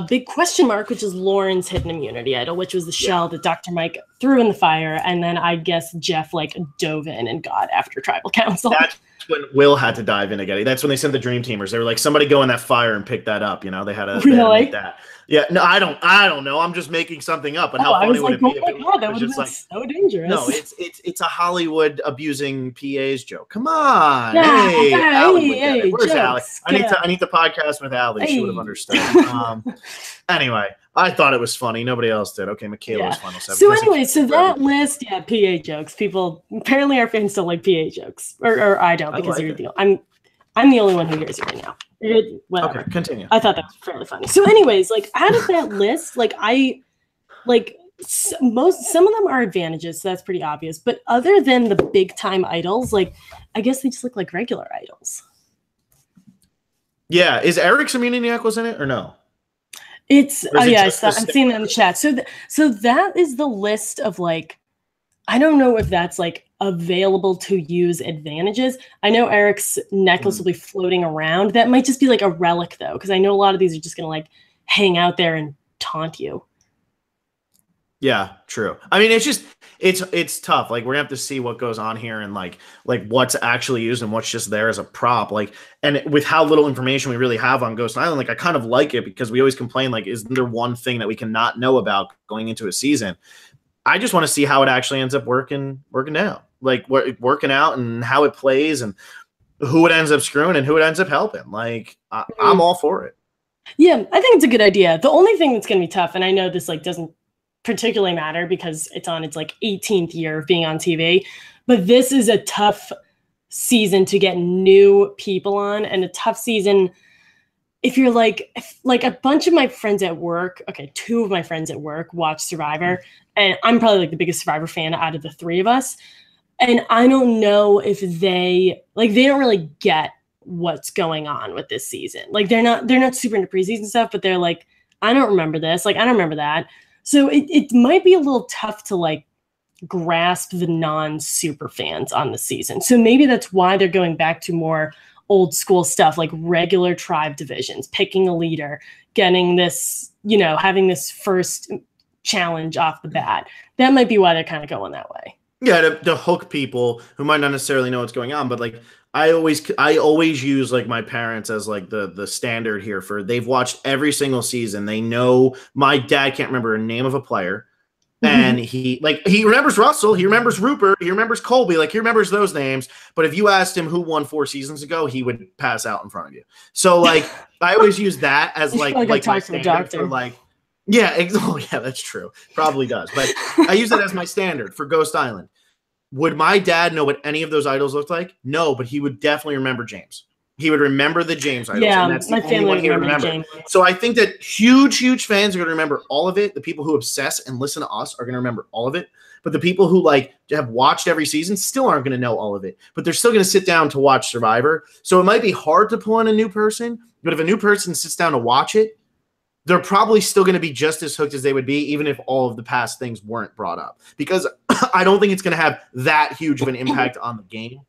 big question mark, which is Lauren's hidden immunity idol, which was the shell that Dr. Mike threw in the fire. And then I guess Jeff like dove in and got after tribal council. That's when Will had to dive in to get it. That's when they sent the dream teamers. They were like, somebody go in that fire and pick that up. You know, they had to admit that. Yeah, no, I don't know. I'm just making something up. But how I funny was would like, it be oh if my it God, that was would have just been like, so dangerous. no, it's a Hollywood abusing PA's joke. Come on, Yeah, hey, Allie would get it. hey, Where's Allie? jokes. I need the podcast with Allie. She would have Hey. understood. Anyway, I thought it was funny. Nobody else did. Okay, Michaela's final seven. So anyway, so that list, PA jokes. People apparently our fans still like PA jokes, or I don't because you're I'm the only one who hears it right now. Whatever. Okay, continue. I thought that was fairly funny. So, anyways, like out of that list, like some of them are advantages, so that's pretty obvious. But other than the big time idols, like I guess they just look like regular idols. Yeah, is Eric Semeniak in it or no? It's I'm seeing that in the chat. So that is the list of like, I don't know if that's like available to use advantages. I know Eric's necklace will be floating around. That might just be like a relic though, because I know a lot of these are just gonna like hang out there and taunt you. Yeah, true. I mean, it's tough. Like we're gonna have to see what goes on here and like what's actually used and what's just there as a prop. Like, and with how little information we really have on Ghost Island, like I kind of like it because we always complain like, isn't there one thing that we cannot know about going into a season? I just want to see how it actually ends up working out, like working out and how it plays and who it ends up screwing and who it ends up helping. Like I'm all for it. Yeah, I think it's a good idea. The only thing that's gonna be tough, and I know this like doesn't particularly matter because it's on its like 18th year of being on TV, but this is a tough season to get new people on, and a tough season if you're like a bunch of my friends at work, okay, 2 of my friends at work watch Survivor, and I'm probably like the biggest Survivor fan out of the 3 of us, and I don't know if they don't really get what's going on with this season. Like they're not super into preseason stuff, but they're like, I don't remember this, like I don't remember that. So it might be a little tough to like grasp the non-super fans on the season. So maybe that's why they're going back to more old school stuff, like regular tribe divisions, picking a leader, getting this, having this first challenge off the bat. That might be why they're kind of going that way. Yeah, to hook people who might not necessarily know what's going on, but like I always use like my parents as like the standard here for they've watched every single season. They know my dad can't remember a name of a player. And he remembers Russell, he remembers Rupert, he remembers Colby, like he remembers those names. But if you asked him who won 4 seasons ago, he would pass out in front of you. So like I always use that as like my standard for like, yeah, that's true. Probably does. But I use that as my standard for Ghost Island. Would my dad know what any of those idols looked like? No, but he would definitely remember James. He would remember the James idols. Yeah, and that's my family would remember James. So I think that huge fans are going to remember all of it. The people who obsess and listen to us are going to remember all of it. But the people who like have watched every season still aren't going to know all of it. But they're still going to sit down to watch Survivor. So it might be hard to pull in a new person. But if a new person sits down to watch it, they're probably still going to be just as hooked as they would be, even if all of the past things weren't brought up. Because I don't think it's going to have that huge of an impact on the game.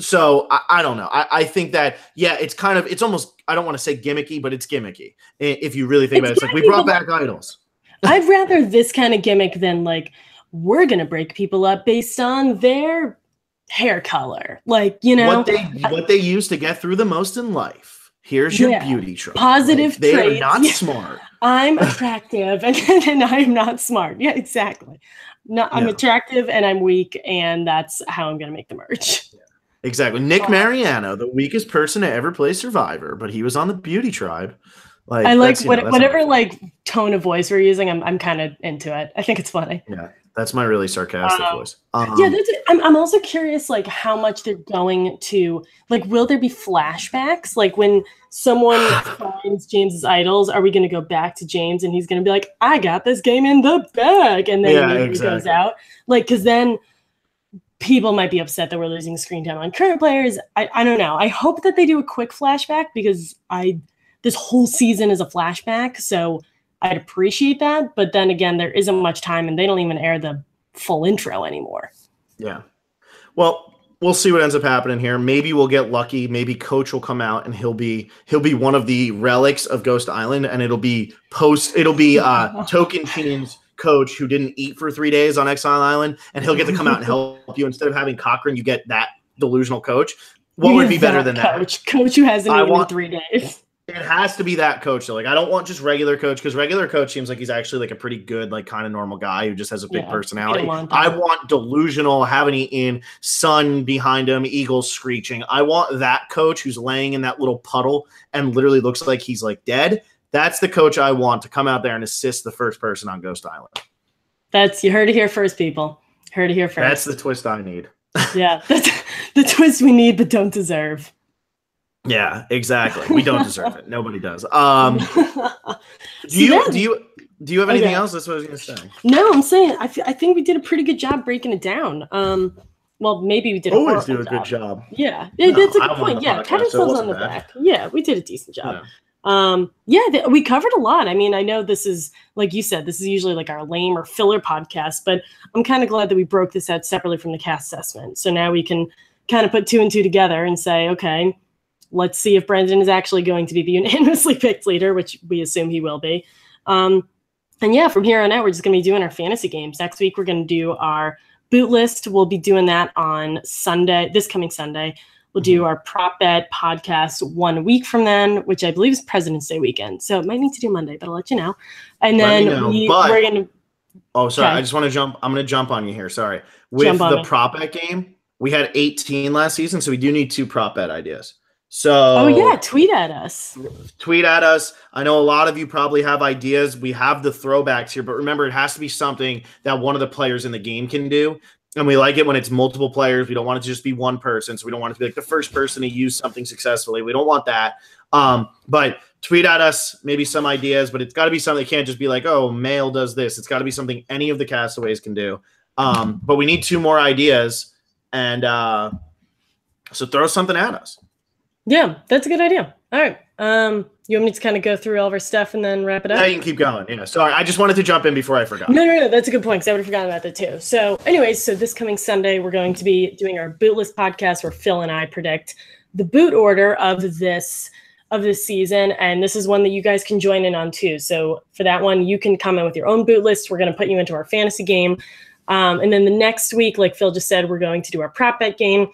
So I don't know. I think that, yeah, it's almost, I don't want to say gimmicky, but it's gimmicky. If you really think about it, it's like we brought back idols. I'd rather this kind of gimmick than like, we're going to break people up based on their hair color. Like, what they use to get through the most in life. Here's your beauty trope. Positive like, they traits. are not smart. I'm attractive and I'm not smart. Yeah, exactly. No, I'm attractive and I'm weak, and that's how I'm going to make the merch. Yeah. Exactly. Nick Mariano, the weakest person to ever play Survivor, but he was on the beauty tribe. Like I like whatever like tone of voice we're using. I'm kind of into it. I think it's funny. Yeah, that's my really sarcastic voice. Yeah, that's it. I'm also curious, like how much they're going to like. Will there be flashbacks? Like when someone finds James's idols, are we going to go back to James and he's going to be like, "I got this game in the bag," and then he goes out, like because then people might be upset that we're losing screen time on current players. I don't know. I hope that they do a quick flashback because this whole season is a flashback, so I'd appreciate that. But then again, there isn't much time, and they don't even air the full intro anymore. Yeah. Well, we'll see what ends up happening here. Maybe we'll get lucky. Maybe Coach will come out, and he'll be one of the relics of Ghost Island, and it'll be Token Chin's coach who didn't eat for 3 days on Exile Island, and he'll get to come out and help you. Instead of having Cochran, you get that delusional coach. What would be better than that? Coach who hasn't eaten in 3 days. It has to be that coach though. Like I don't want just regular coach because regular coach seems like he's actually like a pretty good, like kind of normal guy who just has a big personality. I want delusional, having in sun behind him, eagles screeching. I want that coach who's laying in that little puddle and literally looks like he's like dead. That's the coach I want to come out there and assist the first person on Ghost Island. You heard it here first, people. Heard it here first. That's the twist I need. Yeah, that's the twist we need but don't deserve. Yeah, exactly. We don't deserve it. Nobody does. Do you have anything else? That's what I was going to say. No, I'm saying I think we did a pretty good job breaking it down. Well, maybe we did. Always do a good job. Yeah, that's a good point. Yeah, pat ourselves on the back. Yeah, we did a decent job. Yeah. We covered a lot. I mean, I know this is, like you said, this is usually like our lame or filler podcast, but I'm kind of glad that we broke this out separately from the cast assessment. So now we can kind of put 2 and 2 together and say, okay, let's see if Brendan is actually going to be the unanimously picked leader, which we assume he will be. And yeah, from here on out, we're just going to be doing our fantasy games. Next week, we're going to do our boot list. We'll be doing that on Sunday, this coming Sunday. We'll do our prop bet podcast 1 week from then, which I believe is President's Day weekend. So it might need to do Monday, but I'll let you know. And then we're going to. Oh, sorry. Okay. I just want to jump. I'm going to jump on you here. Sorry. With the prop bet game, we had 18 last season. So we do need 2 prop bet ideas. So. Oh, tweet at us. Tweet at us. I know a lot of you probably have ideas. We have the throwbacks here, but remember, it has to be something that one of the players in the game can do. And we like it when it's multiple players. We don't want it to just be one person. So we don't want it to be like the first person to use something successfully. We don't want that. But tweet at us, maybe some ideas, but it's got to be something that can't just be like, oh, male does this. It's got to be something any of the castaways can do. But we need 2 more ideas. And so throw something at us. Yeah, that's a good idea. All right. You want me to kind of go through all of our stuff and then wrap it up? Yeah, you can keep going. Yeah, sorry. I just wanted to jump in before I forgot. No. That's a good point because I would have forgotten about that too. So anyways, this coming Sunday, we're going to be doing our boot list podcast where Phil and I predict the boot order of this season. And this is one that you guys can join in on too. So for that one, you can come in with your own boot list. We're going to put you into our fantasy game. And then the next week, like Phil just said, we're going to do our prop bet game.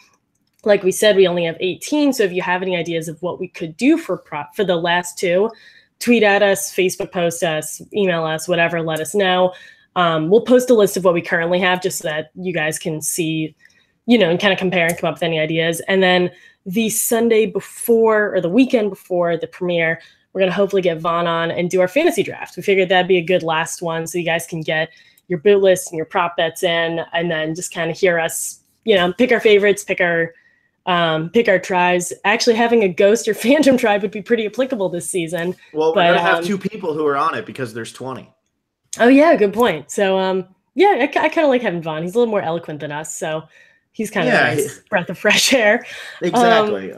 Like we said, we only have 18. So if you have any ideas of what we could do for the last 2, tweet at us, Facebook post us, email us, whatever, let us know. We'll post a list of what we currently have just so that you guys can see, and kind of compare and come up with any ideas. And then the Sunday before or the weekend before the premiere, we're going to hopefully get Vaughn on and do our fantasy draft. We figured that'd be a good last one so you guys can get your boot list and your prop bets in and then just kind of hear us, pick our favorites, pick our tribes. Actually, having a ghost or phantom tribe would be pretty applicable this season. Well, we're gonna have 2 people who are on it because there's 20. Oh yeah, good point. So I kind of like having Vaughn. He's a little more eloquent than us, so he's kind of a nice breath of fresh air. Exactly.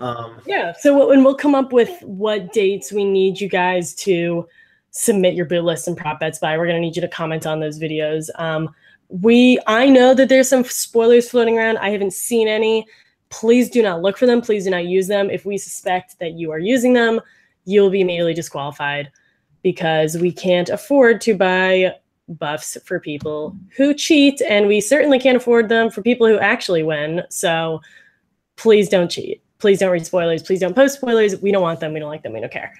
So we'll come up with what dates we need you guys to submit your boot list and prop bets by. We're gonna need you to comment on those videos. I know that there's some spoilers floating around. I haven't seen any. Please do not look for them. Please do not use them. If we suspect that you are using them, you'll be immediately disqualified because we can't afford to buy buffs for people who cheat, and we certainly can't afford them for people who actually win. So please don't cheat. Please don't read spoilers. Please don't post spoilers. We don't want them. We don't like them. We don't care.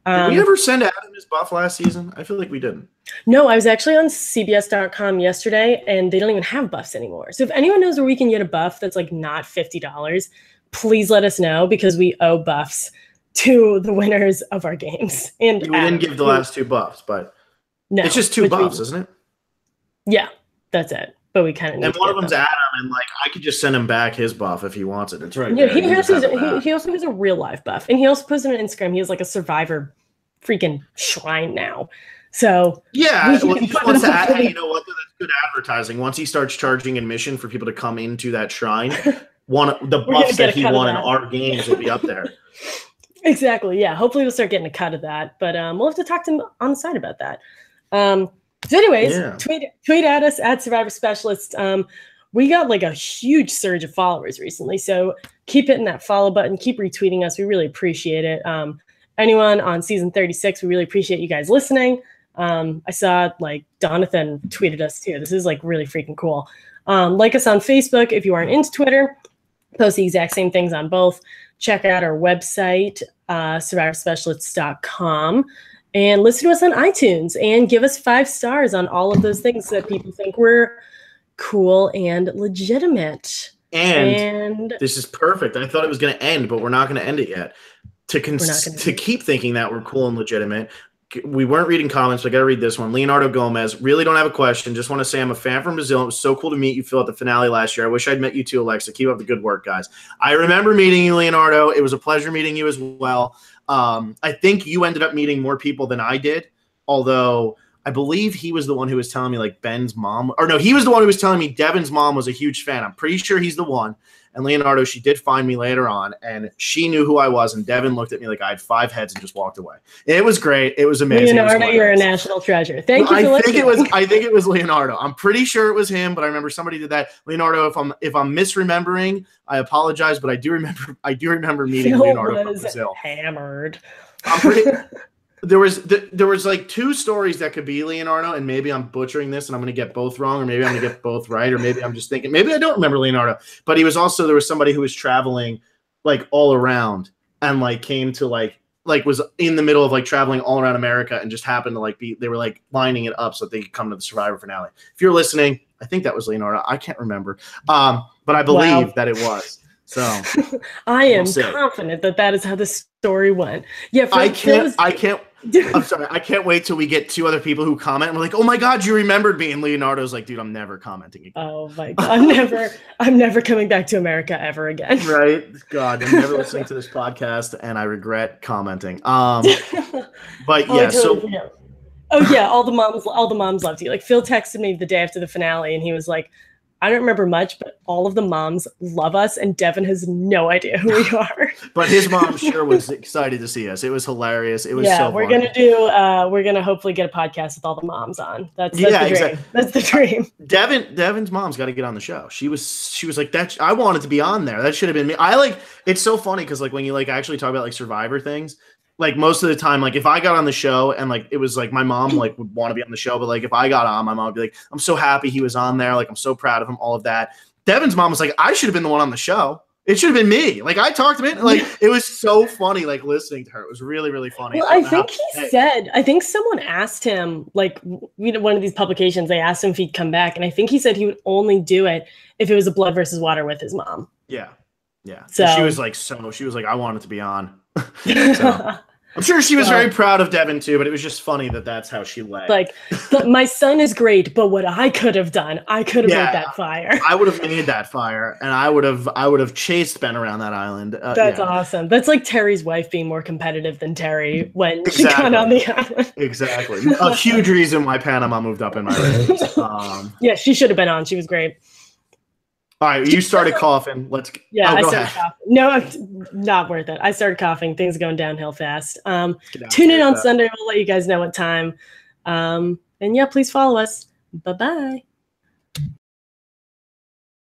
Did we ever send Adam his buff last season? I feel like we didn't. No, I was actually on CBS.com yesterday, and they don't even have buffs anymore. So if anyone knows where we can get a buff that's like not $50, please let us know because we owe buffs to the winners of our games. And we didn't give the last 2 buffs, but it's just 2 buffs, isn't it? Yeah, that's it. But we kind of need and one of them's Adam, and like I could just send him back his buff if he wants it. It's right. Yeah, he also has a real life buff, and he also posted on Instagram. He has like a Survivor freaking shrine now. So yeah, he just wants to add. You know what? That's good advertising. Once he starts charging admission for people to come into that shrine, the buffs that he won in our games will be up there. Exactly. Yeah. Hopefully, we'll start getting a cut of that. But we'll have to talk to him on the side about that. So anyways, tweet at us at Survivor Specialist. We got like a huge surge of followers recently. So keep hitting that follow button. Keep retweeting us. We really appreciate it. Anyone on season 36, we really appreciate you guys listening. I saw like Donathan tweeted us too. This is like really freaking cool. Like us on Facebook if you aren't into Twitter. Post the exact same things on both. check out our website, survivorspecialists.com, and listen to us on iTunes and give us 5 stars on all of those things that people think we're cool and legitimate. And this is perfect. I thought it was going to end, but we're not going to end it yet. To keep thinking that we're cool and legitimate, we weren't reading comments, but I got to read this one. Leonardo Gomez, really don't have a question. Just want to say I'm a fan from Brazil. It was so cool to meet you, Phil, at the finale last year. I wish I'd met you too, Alexa. Keep up the good work, guys. I remember meeting you, Leonardo. It was a pleasure meeting you as well. I think you ended up meeting more people than I did, although I believe he was the one who was telling me like Ben's mom, or no, he was the one who was telling me Devin's mom was a huge fan. I'm pretty sure he's the one. And Leonardo, she did find me later on, and she knew who I was, and Devin looked at me like I had 5 heads and just walked away. It was great. It was amazing. Leonardo, you're a national treasure. Thank you for listening. I think it was Leonardo. I'm pretty sure it was him, but I remember somebody did that. Leonardo, if I'm misremembering, I apologize, but I do remember meeting Leonardo from Brazil. Hammered. I'm pretty. There was like 2 stories that could be Leonardo, and maybe I'm butchering this and I'm going to get both wrong, or maybe I'm going to get both right, or maybe I'm just thinking, maybe I don't remember Leonardo. But he was also, there was somebody who was traveling like all around and like came to like was in the middle of like traveling all around America and just happened to like they were like lining it up so that they could come to the Survivor finale. If you're listening, I think that was Leonardo. I can't remember, but I believe that it was. So I am confident that is how the story went. Yeah, I'm sorry. I can't wait till we get 2 other people who comment and we're like, "Oh my God, you remembered me!" And Leonardo's like, "Dude, I'm never commenting again." Oh my God, I'm never coming back to America ever again. Right? God, I'm never listening to this podcast, and I regret commenting. But yeah, all the moms loved you. Like Phil texted me the day after the finale, and he was like, I don't remember much, but all of the moms love us, and Devin has no idea who we are. But his mom sure was excited to see us. It was hilarious. It was so we're fun. We're gonna hopefully get a podcast with all the moms on. That's the dream. Exactly. That's the dream. Devin's mom's got to get on the show. She was like that. I wanted to be on there. That should have been me. It's so funny because like when you like actually talk about like Survivor things. Like most of the time, like if I got on the show and like it was like my mom like would want to be on the show, but like if I got on, my mom would be like, "I'm so happy he was on there. Like I'm so proud of him." All of that. Devin's mom was like, "I should have been the one on the show. It should have been me." Like I talked to him. Like it was so funny. Like listening to her, it was really really funny. Well, I think someone asked him like one of these publications. They asked him if he'd come back, and I think he said he would only do it if it was a blood versus water with his mom. Yeah. So she was like, "I wanted to be on." So. I'm sure she was very proud of Devin too, but it was just funny that that's how she led. Like, my son is great, but what I could have done, I could have made that fire. I would have made that fire, and I would have chased Ben around that island. That's awesome. That's like Terry's wife being more competitive than Terry when she got on the island. Exactly. A huge reason why Panama moved up in my rankings. Yeah, she should have been on. She was great. All right, you started coughing. I started coughing. No, not worth it. I started coughing. Things are going downhill fast. Tune in on Sunday. We'll let you guys know what time. And yeah, please follow us. Bye-bye.